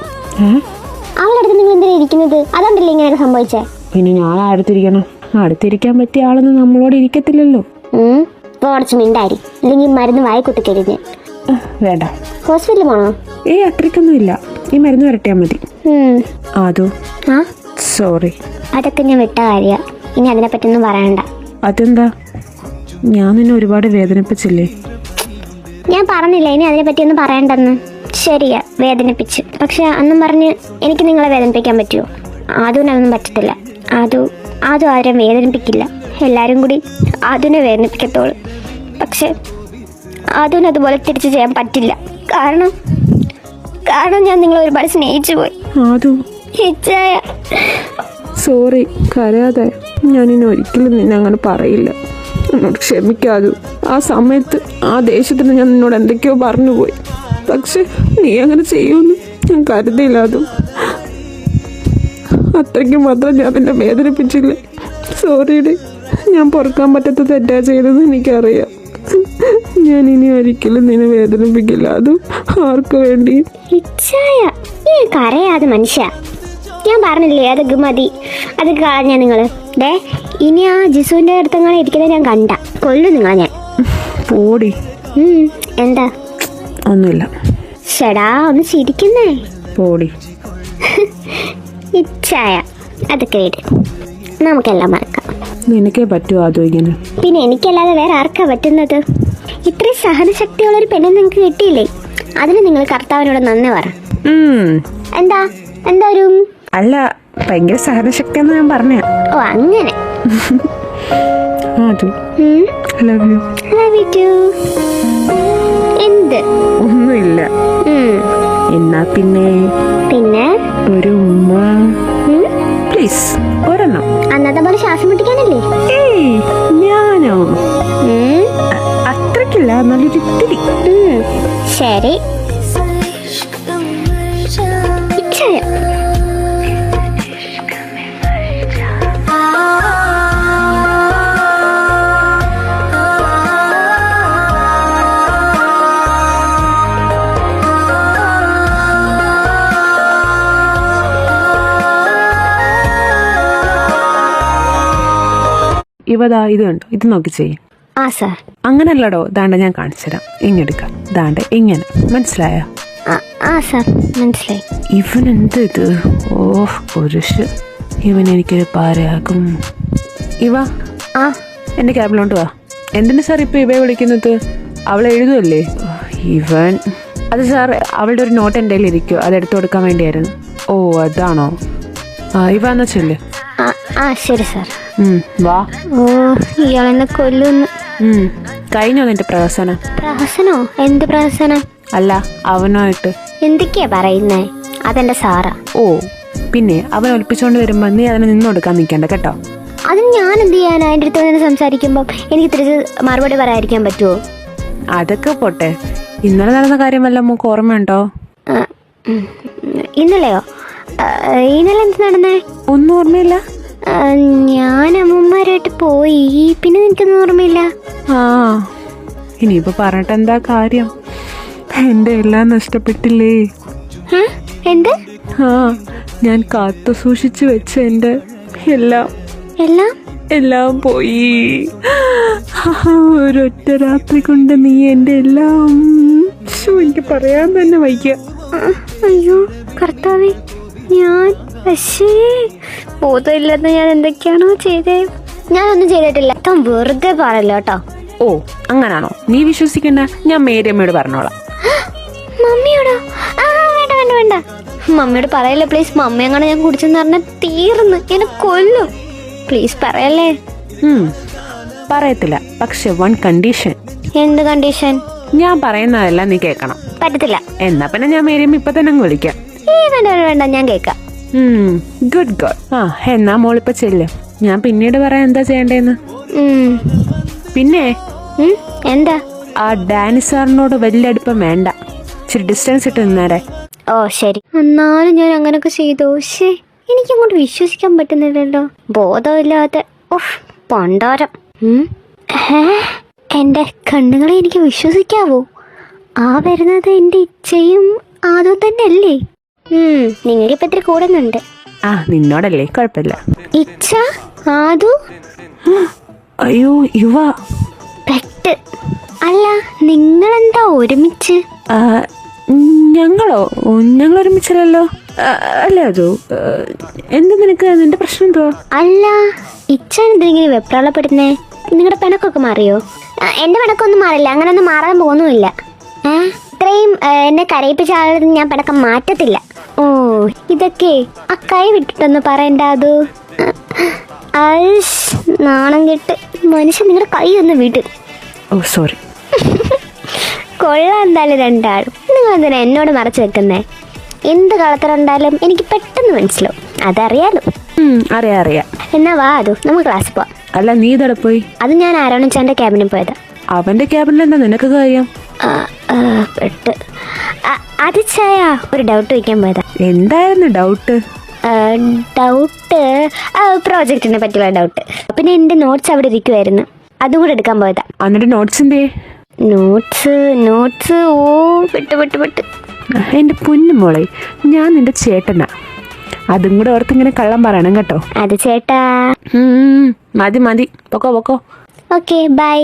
അവളുടെ അടുത്ത് നിങ്ങൾ എന്തിനാ ഇരിക്കുന്നത്? അതുകൊണ്ടല്ലേ ഇങ്ങനെ സംഭവിച്ചേ? പിന്നെ ഞാൻ അടുത്തിരിക്കണം? അടുത്തിരിക്കാൻ പറ്റിയ ആളൊന്നും നമ്മളോട് ഇരിക്കത്തില്ലല്ലോ. കുറച്ച് മിണ്ടായി, അല്ലെങ്കിൽ മരുന്ന് വായി കുത്തിക്കരുത്. വേണ്ട. ഹോസ്പിറ്റലിൽ പോണോ? അത്രയ്ക്കൊന്നും ഇല്ല, ഈ മരുന്ന് വരട്ടിയാ മതി. സോറി. അതൊക്കെ ഞാൻ വിട്ട കാര്യ, ഇനി അതിനെ പറ്റിയൊന്നും പറയണ്ട. അതെന്താ? ഞാൻ നിന്നെ ഒരുപാട് വേദനിപ്പിച്ചില്ലേ? ഞാൻ പറഞ്ഞില്ല ഇനി അതിനെ പറ്റിയൊന്നും പറയണ്ടെന്ന്. ശരിയാ, വേദനിപ്പിച്ച്. പക്ഷെ അന്നും പറഞ്ഞ് എനിക്ക് നിങ്ങളെ വേദനിപ്പിക്കാൻ പറ്റുമോ? ആദ്യനൊന്നും പറ്റത്തില്ല. ആദ്യം ആരും വേദനിപ്പിക്കില്ല, എല്ലാവരും കൂടി ആദ്യനെ വേദനിപ്പിക്കത്തോളൂ. പക്ഷെ ആദ്യം അതുപോലെ തിരിച്ചു ചെയ്യാൻ പറ്റില്ല. കാരണം ഞാൻ നിങ്ങളെ ഒരുപാട് സ്നേഹിച്ചു പോയി. സോറി, കരയാതെ. ഞാൻ ഇനി ഒരിക്കലും നിന്നെ അങ്ങനെ പറയില്ല. എന്നോട് ക്ഷമിക്കാതെ. ആ സമയത്ത് ആ ദേഷ്യത്തിന് ഞാൻ നിന്നോട് എന്തൊക്കെയോ പറഞ്ഞുപോയി. പക്ഷെ നീ അങ്ങനെ ചെയ്യുമെന്ന് ഞാൻ കരുതിയില്ല. അത്രയ്ക്ക് മാത്രം ഞാൻ നിന്നെ വേദനിപ്പിച്ചില്ലേ. സോറിയുടെ, ഞാൻ പൊറുക്കാൻ പറ്റാത്ത തെറ്റാ ചെയ്തതെന്ന് എനിക്കറിയാം. ഞാൻ ഇനി ഒരിക്കലും നിന്നെ വേദനിപ്പിക്കില്ല, അതും ആർക്കു വേണ്ടി. ഇച്ഛായ ഈ കരയാതെ മനുഷ്യ, ഞാൻ പറഞ്ഞില്ലേ അതൊക്കെ മതി, അത് കളഞ്ഞ നിങ്ങൾ. ഇനി ആ ജിസുവിൻ്റെ അടുത്തങ്ങനെ ഇരിക്കുന്നത് ഞാൻ കണ്ട കൊല്ലും നിങ്ങളെ ഞാൻ. പോടി. എന്താ? ഒന്നുമില്ല. ഷടാ ഒന്ന് ചിരിക്കുന്നേ. പോടി. ഇച്ഛായ അതൊക്കെ വീട്, നമുക്കെല്ലാം മറക്കാം. നിനക്കേ പറ്റുമോ അതോ ഇങ്ങനെ? പിന്നെ എനിക്കല്ലാതെ വേറെ ആർക്കാ പറ്റുന്നത്? ഇത്രയും സഹനശക്തിയുള്ളൊരു പെണ്ണെ നിങ്ങൾക്ക് കിട്ടിയില്ലേ, അതിന് നിങ്ങൾ കർത്താവിനോട് നന്ദി പറ. എന്താ എന്താ ഒരു അല്ല, ഭയങ്കര സഹനശക്തിയെന്ന് ഞാൻ പറഞ്ഞ. ഓ അങ്ങനെ. എന്ത്? ഒന്നുമില്ല. എന്നാ പിന്നെ പിന്നെ ഒരു ഉമ്മ പ്ലീസ്, ഒരെണ്ണം. അന്നത്തെ പോലെ ശ്വാസം മുട്ടിക്കാനല്ലേ? ഞാനോ? അത്രക്കില്ല, നല്ലൊരു ഇത്തിരി. ശരി. ഇച്ഛായ ഇവതാ ഇത് കണ്ടോ, ഇത് നോക്കി ചെയ്യും. ആ സാർ. അങ്ങനല്ലടോ, ദാണ്ട ഞാൻ കാണിച്ചുതരാം. ഇങ്ങെടുക്കാം, ദാണ്ട ഇങ്ങനെ. മനസ്സിലായ? ആ സാർ മനസ്സിലായി. ഇവൻ എന്ത് ഇത്? ഓ പുരുഷ്, ഇവൻ എനിക്കൊരു പാരയാകും. ഇവ ആ എൻ്റെ ക്യാബിലോട്ട് വാ. എന്തിനു സാർ ഇപ്പൊ ഇവയെ വിളിക്കുന്നത്? അവൾ എഴുതുമല്ലേ? ഇവൻ അത് സാർ, അവളുടെ ഒരു നോട്ട് എൻ്റെ കയ്യിൽ ഇരിക്കും, അത് എടുത്തു കൊടുക്കാൻ വേണ്ടിയായിരുന്നു. ഓ അതാണോ? ഇവ എന്നാ ചെല്ല്. ആ ശരി സാർ. വാ. ഓ ഇയാളെന്നെ കൊല്ലുന്നു. കഴിഞ്ഞോ നിന്റെ പ്രഹസനം? പ്രഹസനോ? എന്ത് പ്രഹസനം? അല്ല, അവനായിട്ട് എന്തൊക്കെയാ പറയുന്നേ? അതെന്റെ സാറാ. ഓ പിന്നെ അവൻ ഒളിപ്പിച്ചോണ്ട് വരുമ്പോ നീ അതിനെ നിന്നൊടുക്കാൻ നിൽക്കണ്ട കേട്ടോ. അത് ഞാൻ എന്ത് ചെയ്യാനാ? എൻ്റെ അടുത്ത് നിന്ന് സംസാരിക്കുമ്പോൾ എനിക്ക് തിരിച്ച് മറുപടി പറയാതിരിക്കാൻ പറ്റുമോ? അതൊക്കെ പോട്ടെ, ഇന്നലെ നടന്ന കാര്യം വല്ല നമുക്ക് ഓർമ്മയുണ്ടോ? ഇന്നലെയോ? ഇന്നലെ എന്ത് നടന്നേ? ഒന്നും ഓർമ്മയില്ല. ഞാൻ അമ്മമാരായിട്ട് പോയി, പിന്നെ എനിക്കൊന്നും ഓർമ്മയില്ല. ഇനിയിപ്പോ പറഞ്ഞിട്ട് എന്താ കാര്യം? എന്റെ എല്ലാം നഷ്ടപ്പെട്ടില്ലേ? എന്ത്? ഞാൻ കാത്തു സൂക്ഷിച്ചു വെച്ച എന്റെ എല്ലാം എല്ലാം എല്ലാം പോയി. ഒരൊറ്റ രാത്രി കൊണ്ട് നീ എന്റെ എല്ലാം. എനിക്ക് പറയാൻ തന്നെ വയ്യ. അയ്യോ കർത്താവേ, ഞാൻ ബോധമില്ലാത്ത ഞാൻ എന്തൊക്കെയാണോ ചെയ്തേ? ഞാനൊന്നും ചെയ്തിട്ടില്ല. വെറുതെ പറയല്ലോ കേട്ടോ. ഓ അങ്ങനാണോ? നീ വിശ്വസിക്കണ്ട, ഞാൻ മേരിയമ്മയോട് പറഞ്ഞോളാം. മമ്മിയോടോ? വേണ്ട വേണ്ട വേണ്ട, മമ്മിയോട് പറയല്ലേ പ്ലീസ്. മമ്മി അങ്ങനെ ഞാൻ കുടിച്ചെന്ന് പറഞ്ഞാൽ തീർന്ന് എന്നെ കൊല്ലും. പ്ലീസ് പറയല്ലേ. പറയത്തില്ല, പക്ഷെ വൺ കണ്ടീഷൻ. എന്ത് കണ്ടീഷൻ? ഞാൻ പറയുന്നതെല്ലാം നീ കേൾക്കണം. പറ്റത്തില്ല. എന്നാ പിന്നെ ഞാൻ മേരിയമ്മ ഇപ്പൊ തന്നെ അങ്ങ് വിളിക്കാം. വേണ്ട വേണ്ട, ഞാൻ കേൾക്കാം. Good God. എന്നാ മോളിപ്പ ചെല്ല്, ഞാൻ പിന്നീട് പറയാം എന്താ ചെയ്യണ്ടേന്ന്. പിന്നെ എന്താ? ആ ഡാനി സാറിനോട് വലിയ അടുപ്പം വേണ്ട, ഇച്ചിരി ഡിസ്റ്റൻസ് ഇട്ട് നിന്നേരെ. ഓ ശരി. എന്നാലും ഞാൻ അങ്ങനൊക്കെ ചെയ്തു. എനിക്കങ്ങോട്ട് വിശ്വസിക്കാൻ പറ്റുന്നില്ലല്ലോ. ബോധമില്ലാതെ പണ്ടാരം. എന്റെ കണ്ണുകളെ എനിക്ക് വിശ്വസിക്കാവോ? ആ വരുന്നത് എന്റെ ഇച്ഛയും അതും തന്നെ അല്ലേ? നിങ്ങൾക്കിപ്പോ ഇത്തിരി കൂടുന്നുണ്ട്. നിന്നോടല്ലേ, കുഴപ്പമില്ല. ഇച്ഛ ആദു? അയ്യോ ഇവ പെട്ട്. അല്ല നിങ്ങളെന്താ ഒരുമിച്ച്? ഞങ്ങളോ? ഞങ്ങൾ ഒരുമിച്ചല്ലോ. അല്ലേ അതോ? എന്താ നിനക്ക്, നിന്റെ പ്രശ്നം എന്തോ? അല്ല ഇച്ഛ എന്തെങ്കിലും വെപ്രാളപ്പെടുന്നേ? നിങ്ങളുടെ പിണക്കൊക്കെ മാറിയോ? എന്റെ പിണക്കൊന്നും മാറില്ല, അങ്ങനെയൊന്നും മാറാൻ പോകുന്നുമില്ല. ഇത്രയും എന്നെ കരയിപ്പിച്ച ആളുടെ ഞാൻ പിണക്കം മാറ്റത്തില്ല. ഓ ഇതൊക്കെ ആ കൈ വിട്ടിട്ടൊന്ന് പറയണ്ട. അത് നാണം കെട്ട് മനുഷ്യൻ, നിങ്ങളുടെ കൈ ഒന്ന് വിടും. ഓ സോറി. കൊള്ളാം എന്തായാലും രണ്ടാളും. നിങ്ങൾ എന്തിനാ എന്നോട് മറച്ചു വെക്കുന്നേ? എന്ത് കളത്തിലുണ്ടായാലും എനിക്ക് പെട്ടെന്ന് മനസ്സിലാവും, അതറിയാലോ. അറിയാം. എന്നാ വാ അതു, നമുക്ക് ക്ലാസ്സിൽ പോവാം. അല്ല നീ ഇതടെ പോയി? അത് ഞാൻ ആരോണിച്ചാന്റെ ക്യാബിനിൽ പോയതാ. അവന്റെ ക്യാബിനിൽ എന്താ നിനക്ക് കാര്യം? പെട്ട്. അത് ചായ ഒരു ഡൗട്ട് വയ്ക്കാൻ പോയതാ. എന്തായിരുന്നു ഡൗട്ട്? ഡൗട്ട് പ്രോജക്റ്റിനെ പറ്റിയുള്ള ഡൗട്ട്. പിന്നെ എൻ്റെ നോട്ട്സ് അവിടെ ഇരിക്കുമായിരുന്നു, അതും കൂടെ എടുക്കാൻ പോയതാ. എന്നിട്ട് നോട്ട്സിൻ്റെ നോട്ട്സ് ഓ വിട്ട് എൻ്റെ പൊന്നു മോളെ, ഞാൻ നിന്റെ ചേട്ടനാ, അതും കൂടെ ഓർത്തിങ്ങനെ കള്ളം പറയണം കേട്ടോ. അത് ചേട്ടാ. മതി പൊക്കോ. Okay bye.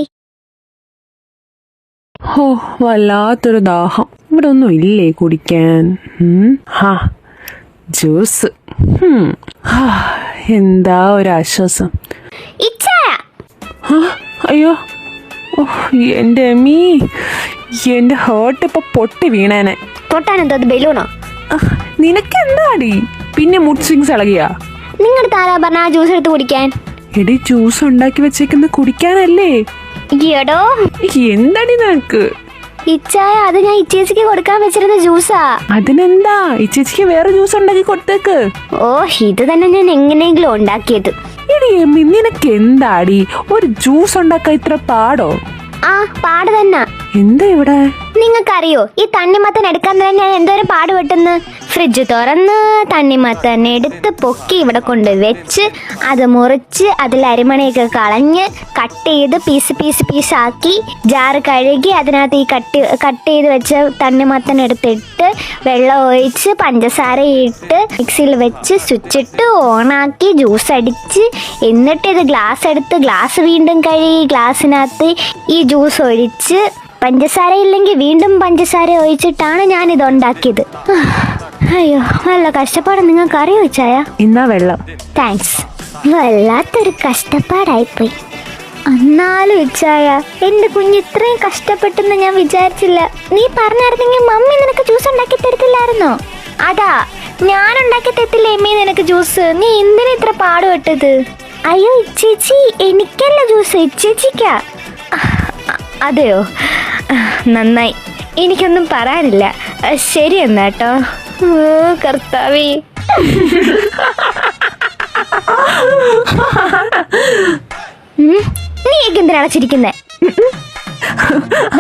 ഓ വല്ലാത്തൊരു ദാഹം. ഇവിടെ ഒന്നും ഇല്ലേ കുടിക്കാൻ? ജ്യൂസ്. എന്താ ഒരു ആശ്വാസം. അയ്യോ എൻ്റെ അമ്മീ, എൻ്റെ ഹേർട്ട് ഇപ്പൊ പൊട്ടി വീണേനെ. പൊട്ടാനെന്തോ അത് ബലൂണോ? നിനക്കെന്താടി പിന്നെ മൂഡ് സ്വിങ്സ് ഇളകിയാ? നിങ്ങളുടെ താരാ പറഞ്ഞ ആ ജ്യൂസ് എടുത്ത് കുടിക്കാൻ. എടി ജ്യൂസ് ഉണ്ടാക്കി വെച്ചേക്കുന്ന കുടിക്കാനല്ലേ? എടോ എന്താടി നിനക്ക്? ഇച്ചായ അത് ഞാൻ ഇച്ചേച്ചിക്ക് കൊടുക്കാൻ വെച്ചിരുന്ന ജ്യൂസാ. അതിനെന്താ, ഇച്ചേച്ചിക്ക് വേറെ ജ്യൂസ് ഉണ്ടാക്കി കൊടുത്തേക്ക്. ഓ ഇത് തന്നെ ഞാൻ എങ്ങനെയെങ്കിലും ഉണ്ടാക്കിയത്. എടി അമ്മി, നിനക്ക് എന്താടി ഒരു ജ്യൂസ് ഉണ്ടാക്കാൻ ഇത്ര പാടോ? ആ പാട് തന്നെ. എന്താ ഇവിടെ? നിങ്ങൾക്കറിയോ ഈ തണ്ണിമത്തൻ എടുക്കാൻ തന്നെ ഞാൻ എന്തോരം പാടുപെട്ടെന്ന്. ഫ്രിഡ്ജ് തുറന്ന് തണ്ണിമത്തൻ എടുത്ത് പൊക്കി ഇവിടെ കൊണ്ട് വെച്ച് അത് മുറിച്ച് അതിൽ അരിമണിയൊക്കെ കളഞ്ഞ് കട്ട് ചെയ്ത് പീസാക്കി ജാറ് കഴുകി അതിനകത്ത് ഈ കട്ട് ചെയ്ത് വെച്ച തണ്ണിമത്തൻ എടുത്തിട്ട് വെള്ളം ഒഴിച്ച് പഞ്ചസാര ഇട്ട് മിക്സിയിൽ വെച്ച് സ്വിച്ചിട്ട് ഓണാക്കി ജ്യൂസ് അടിച്ച് എന്നിട്ട് ഇത് ഗ്ലാസ് എടുത്ത് ഗ്ലാസ് വീണ്ടും കഴുകി ഗ്ലാസ്സിനകത്ത് ഈ ജ്യൂസ് ഒഴിച്ച് പഞ്ചസാര ഇല്ലെങ്കിൽ വീണ്ടും പഞ്ചസാര ഒഴിച്ചിട്ടാണ് ഞാനിത് ഉണ്ടാക്കിയത്. അയ്യോ നല്ല കഷ്ടപ്പാട് നിങ്ങൾക്ക് അറിയോ ചായ? ഇന്നാ വെള്ളം. താങ്ക്സ്. വല്ലാത്തൊരു കഷ്ടപ്പാടായിപ്പോയി. എന്നാലും ഇച്ചായ എൻ്റെ കുഞ്ഞ് ഇത്രയും കഷ്ടപ്പെട്ടെന്ന് ഞാൻ വിചാരിച്ചില്ല. നീ പറഞ്ഞായിരുന്നെങ്കിൽ മമ്മി നിനക്ക് ജ്യൂസ് ഉണ്ടാക്കി തരത്തില്ലായിരുന്നോ? അതാ ഞാൻ ഉണ്ടാക്കി തരത്തില്ല എമ്മി നിനക്ക് ജ്യൂസ്. നീ എന്തിനാ ഇത്ര പാടുപെട്ടത്? അയ്യോ ഇച്ചേച്ചി എനിക്കല്ല ജ്യൂസ്, ഇച്ചേച്ചിക്കാ. അതെയോ, നന്നായി. എനിക്കൊന്നും പറയാനില്ല. ശരി എന്നാ കേട്ടോ. കർത്താവേ. നീയൊക്കെ എന്തിനാണ് ചിരിക്കുന്നേ?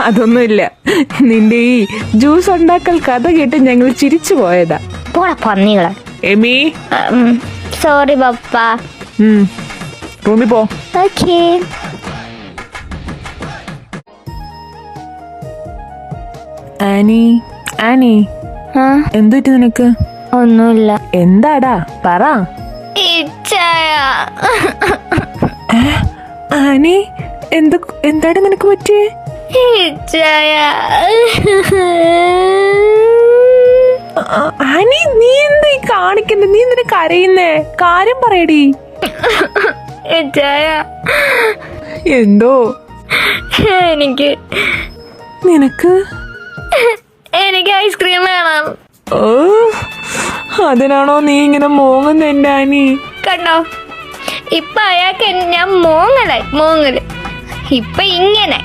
അതൊന്നുമില്ല, നിന്റെ ഈ ജ്യൂസ് ഉണ്ടാക്കൽ കഥ കേട്ട് ഞങ്ങൾ ചിരിച്ചു പോയതാ. പോടാ പന്നികളെ. എമി സോറി പപ്പ. റൂമിൽ പോ. ഓക്കേ. ആനി എന്തു പറ്റി നിനക്ക്? ഒന്നുമില്ല. എന്താടാ പറ. ആനി എന്താടാ നിനക്ക് പറ്റിയേ? ആനി നീ എന്താ ഈ കാണിക്കുന്നത്? നീ എന്തിനാ കരയുന്നേ? കാര്യം പറയടി. എന്തോ നിനക്ക് ഐസ്ക്രീം വേണം. ഓ അതിനാണോ നീ ഇങ്ങനെ മോങ്ങുന്ന എന്റെ ആനി? കണ്ടോ ഇപ്പൊ അയാൾക്ക് ഞാൻ മോങ്ങല് ഇപ്പൊ ഇങ്ങനെ.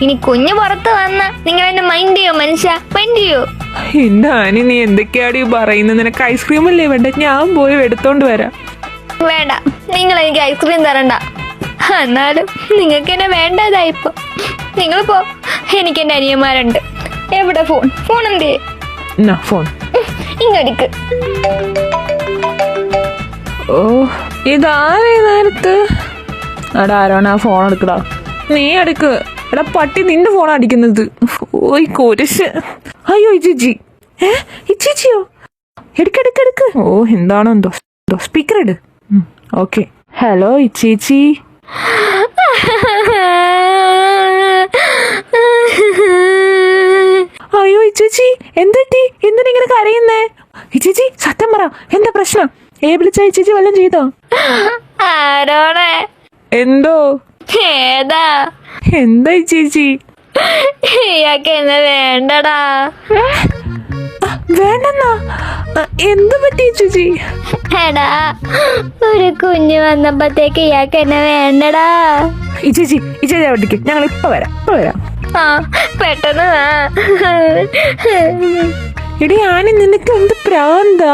ഇനി കുഞ്ഞു പുറത്ത് വന്ന നിങ്ങൾ എന്നെ മൈൻഡ് ചെയ്യോ മനുഷ്യ? മൈൻഡ് ചെയ്യോ? എന്റെ ആനി നീ എന്തൊക്കെയാടി പറയുന്നത്? നിനക്ക് ഐസ്ക്രീം അല്ലേ വേണ്ട? ഞാൻ പോയി എടുത്തോണ്ട് വരാം. വേണ്ട, നിങ്ങൾ എനിക്ക് ഐസ്ക്രീം തരണ്ട. എന്നാലും നിങ്ങൾക്ക് എന്നെ വേണ്ടതായിപ്പോ. നിങ്ങൾ പോ, എനിക്ക് എന്റെ അനിയന്മാരുണ്ട്. എവിടെ ഫോൺ എന്തേ? ഫോൺ ഇങ്ങടിക്ക്. ഓ ഇതാരേ നേരത്ത്? എടാ ആരാണ് ആ ഫോൺ എടുക്കടാ? നീ എടുക്ക്. എടാ പട്ടി, നിന്റെ ഫോൺ അടിക്കുന്നത്. ഓയ് കുരിശ്. അയ്യോ ഇച്ചേച്ചി. ഇച്ചേച്ചിയോ? എടുക്കെടുക്ക്. ഓ എന്താണോ എന്തോ. സ്പീക്കർ ഇട്. ഓക്കെ. ഹലോ ഇച്ചേച്ചി. അയ്യോ ഇച്ചേച്ചി എന്തെറ്റി? എന്തിനിങ്ങനെ കരയുന്നേ? ഇച്ചേച്ചി സത്യം പറ, എന്താ പ്രശ്നം? വിളിച്ച ഇച്ചേച്ചി വല്ലതും ചെയ്തോ? ആരോടെ? എന്തോ? ഏതാ? എന്താ ഇച്ചേച്ചി? ഇയാൾക്ക് എന്നെ വേണ്ടടാ. വേണ്ടെന്നാ? എന്ത് പറ്റി ചേച്ചി? എടാ ഒരു കുഞ്ഞ് വന്നപ്പോഴത്തേക്ക് ഇയാൾക്ക് എന്നെ വേണ്ടടാ. ചേച്ചി അവിടേക്ക് ഞങ്ങൾ ഇപ്പൊ വരാം. ആ പെട്ടെന്ന് വാ. എടി ആനി നിനക്ക് എന്ത് പ്രാന്താ?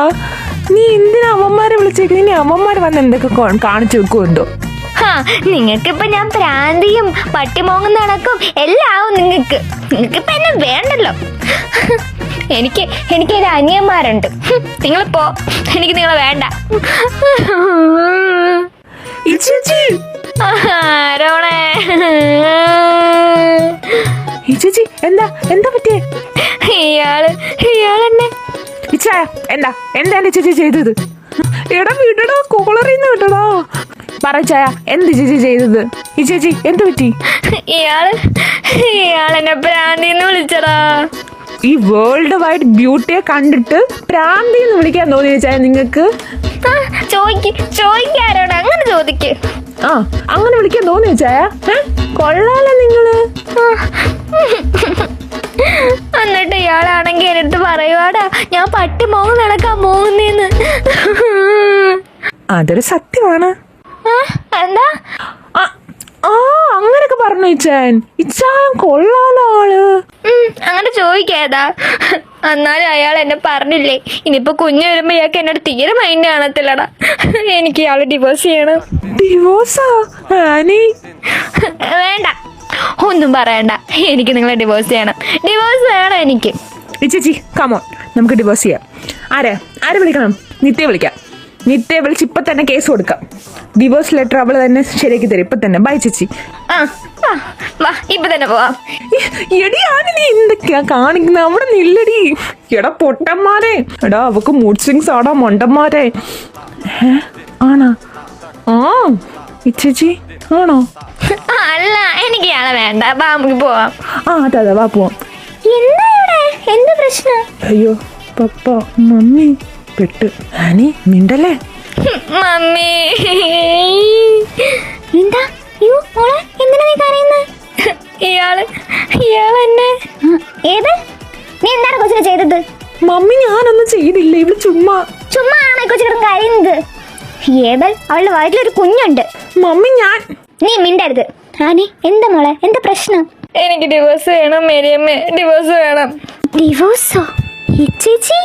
നീ എന്തിനാ അവന്മാരെ വിളിച്ചേക്ക്? ഇനി അവന്മാർ വന്ന് എന്തൊക്കെ കാണിച്ചു വെക്കുമെന്തോ? നിങ്ങൾക്കിപ്പൊ ഞാൻ പ്രാന്തിയും പട്ടിമോങ്ങുന്ന നടക്കും എല്ലാം ആവും. നിങ്ങൾക്കിപ്പൊ എന്നെ വേണ്ടല്ലോ. എനിക്ക് ഒരു അനിയന്മാരുണ്ട്. നിങ്ങളിപ്പോ, എനിക്ക് നിങ്ങളെ വേണ്ട. ഇച്ചേച്ചി ആരോണേ ഇച്ചേച്ചി എന്താ പറ്റിയേ? ഇയാളെന്നെ ഇച്ചായ എന്താ ചേച്ചി ചെയ്തത്? എടാ വിടടാ, കോളറിന്ന് വിടടാ. പറ ചായ, എന്ത് ചേച്ചി ചെയ്തത്? ഈ ചേച്ചി എന്ത് പറ്റി? ഇയാളെന്നെ പ്രാന്തിന്ന് വിളിച്ചടാ. ഈ വേൾഡ് വൈഡ് ബ്യൂട്ടിയെ കണ്ടിട്ട് പ്രാന്തി എന്ന് വിളിക്കാൻ തോന്നിയ ചായ നിങ്ങൾക്ക്? ചോദിക്കാരോട് അങ്ങനെ ചോദിക്ക്. ആ, അങ്ങനെ വിളിക്കാൻ തോന്നിയ ചായ? കൊള്ളാലോ നിങ്ങള്. എന്നിട്ട് ഇയാളാണെങ്കിൽ എൻ്റെ അടുത്ത് പറയുവാടാ, ഞാൻ പട്ടി മോങ്ങ് നടക്കാൻ പോകുന്നേന്ന്. അതൊരു സത്യമാണ്. എന്താ? അങ്ങനൊക്കെ പറഞ്ഞു ഇച്ചായൻ കൊള്ളാലോ ആള്. അങ്ങനെ ചോദിക്കാതാ. എന്നാലും അയാൾ എന്നെ പറഞ്ഞില്ലേ, ഇനിയിപ്പോ കുഞ്ഞു വരുമ്പോ ഇയാൾക്ക് എന്നോട് തീരെ മൈൻഡ് കാണത്തില്ലടാ. എനിക്ക് ഇയാള് ഡിവോഴ്സ് ചെയ്യണം. ഡിവോഴ്സാ? വേണ്ട, ഒന്നും പറയണ്ട. എനിക്ക് നിങ്ങളെ ഡിവോഴ്സ് ചെയ്യണം. ഡിവോഴ്സ് വേണം എനിക്ക്. ചേച്ചി കമോൺ, നമുക്ക് ഡിവോഴ്സ് ചെയ്യാം. ആരെ വിളിക്കണം? നിത്യയെ വിളിക്കാം. നിത്യയെ വിളിച്ച് ഇപ്പൊ തന്നെ കേസ് കൊടുക്കാം. ഡിവോഴ്സ് ലെറ്റർ അവള് തന്നെ ശരിയാക്കി തരും ഇപ്പൊ തന്നെ. ബൈ ചേച്ചി. വാ, ഇപ്പൊ തന്നെ പോവാം. എടി നീ എന്തൊക്കെയാ കാണിക്കുന്ന? അവിടെ നില്ലടി. എടാ പൊട്ടന്മാരെ, എടാ അവക്ക് മൂഡ് സ്വിങ്സ് ആടാ മൊണ്ടന്മാരെ. ആണോ? ചേച്ചി ആണോ? അല്ല, എനിക്ക് ഇയാളെ വേണ്ട. വാ, നമുക്ക് പോവാം. അതെ വാ പോവാം. എന്താ ഇവിടെ? എന്താ പ്രശ്നം? അയ്യോ പപ്പ മമ്മി പെട്ട്. മിണ്ടല്ലേ മമ്മി. എന്താ മോളെ, എന്തിനാ നീ കരയുന്നത്? ഇയാളെന്നെ നീ എന്താണ് കൊച്ചിനെ ചെയ്തത്? മമ്മി ഞാനൊന്നും ചെയ്തില്ല. ഇവിടെ ചുമ്മാ ആണോ കൊച്ചിനെ കരയുന്നത്? അവളുടെ വയറ്റിലൊരു കുഞ്ഞുണ്ട്. മമ്മി നീ മിണ്ടരുത്. എന്താ മോളെ, എന്താ പ്രശ്നം? എനിക്ക് ഡിവോഴ്സ് വേണം മേരിയമ്മേ, ഡിവോഴ്സ് വേണം. ഡിവോഴ്സോ? ചേച്ചി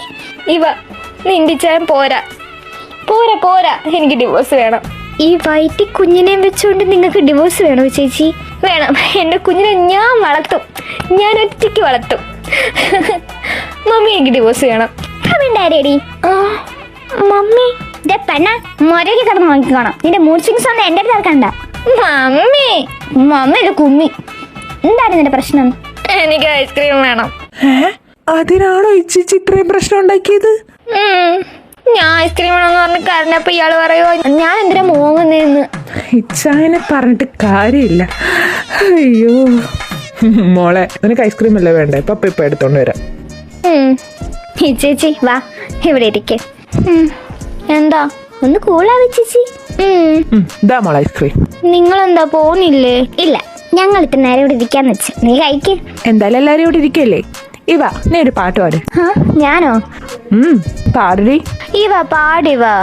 നിന്റെ ചാൻ പോരാ. എനിക്ക് ഡിവോഴ്സ് വേണം. ഈ വയറ്റി കുഞ്ഞിനെ വെച്ചുകൊണ്ട് നിങ്ങൾക്ക് ഡിവോഴ്സ് വേണോ ചേച്ചി? വേണം. എൻ്റെ കുഞ്ഞിനെ ഞാൻ വളർത്തും. ഞാൻ ഒറ്റയ്ക്ക് വളർത്തും. മമ്മി, എനിക്ക് ഡിവോഴ്സ് വേണം. ഡാഡി. മമ്മി പെണ്ണ മൊരയ്ക്ക് കിടന്ന് നോക്കിക്കോണം. നിന്റെ മൂഡ് സ്വിങ്സ് ഒന്നും എൻ്റെ അടുത്ത് ആർക്കണ്ട. മമ്മി ഇത് കുമ്മി. എന്താണ് നിന്റെ പ്രശ്നം? എനിക്ക് ഐസ്ക്രീം വേണം. അതിനാണോ ഇച്ചിച്ച് ഇത്രയും പ്രശ്നം ഉണ്ടാക്കിയത്? ഞാൻ ഐസ്ക്രീം വേണമെന്ന് പറഞ്ഞ് കരഞ്ഞപ്പോ ഇയാള് പറയുമോ ഞാൻ എന്തിനാ മോങ്ങുന്നേന്ന്. ഇച്ചായനെ പറഞ്ഞിട്ട് കാര്യമില്ല. അയ്യോ മോളെ, നിനക്ക് ഐസ്ക്രീം അല്ലേ വേണ്ടേ? ഇപ്പൊ എടുത്തോണ്ട് വരാം. ചേച്ചി വാ, ഇവിടെ ഇരിക്കേ. എന്താ ഒന്ന് കൂളാവി ചേച്ചി. ഇതാ മോളെ ഐസ്ക്രീം. നിങ്ങളെന്താ പോന്നില്ലേ? ഇല്ല, ഞങ്ങൾ ഇത്ര നേരം ഇവിടെ ഇരിക്കാന്ന് വെച്ച്. നീ കഴിക്ക്. എന്തായാലും എല്ലാരും ഇവിടെ ഇരിക്കല്ലേ. നീ ഒരു പാട്ട് പാട്. ഞാനോ? പാടടി. പാടിവാ.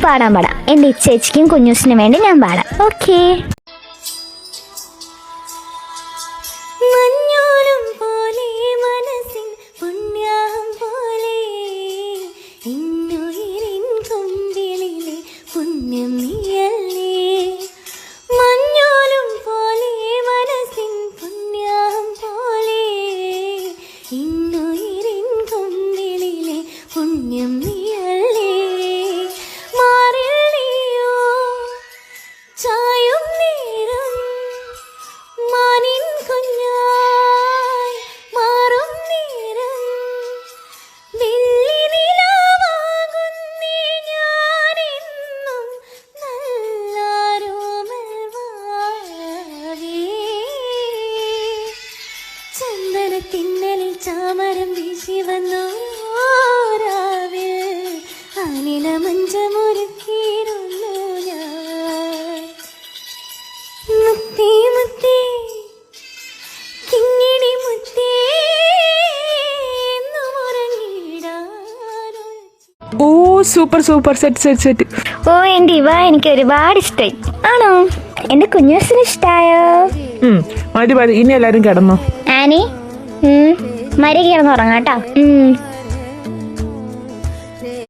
പാടാം. എന്റെ ചേച്ചിക്കും കുഞ്ഞൂസിനും വേണ്ടി ഞാൻ പാടാം. ഓക്കേ. തിന്നലിൽ ചാമരം വീശി വന്നോരാവിൽ അനില മഞ്ചമൊരുക്കിയിരുന്നു ഞാൻ. മുത്തേ മുത്തേ കിങ്ങിണി മുത്തേ ഓ സൂപ്പർ സെറ്റ്. എന്റെ എനിക്ക് ഒരുപാട് ഇഷ്ടായി. ആണോ? എന്റെ കുഞ്ഞൂസിന് ഇഷ്ടായോ? മതി ഇനി എല്ലാരും കിടന്നോ. ആനി മരി കിടന്നുറങ്ങാട്ടോ.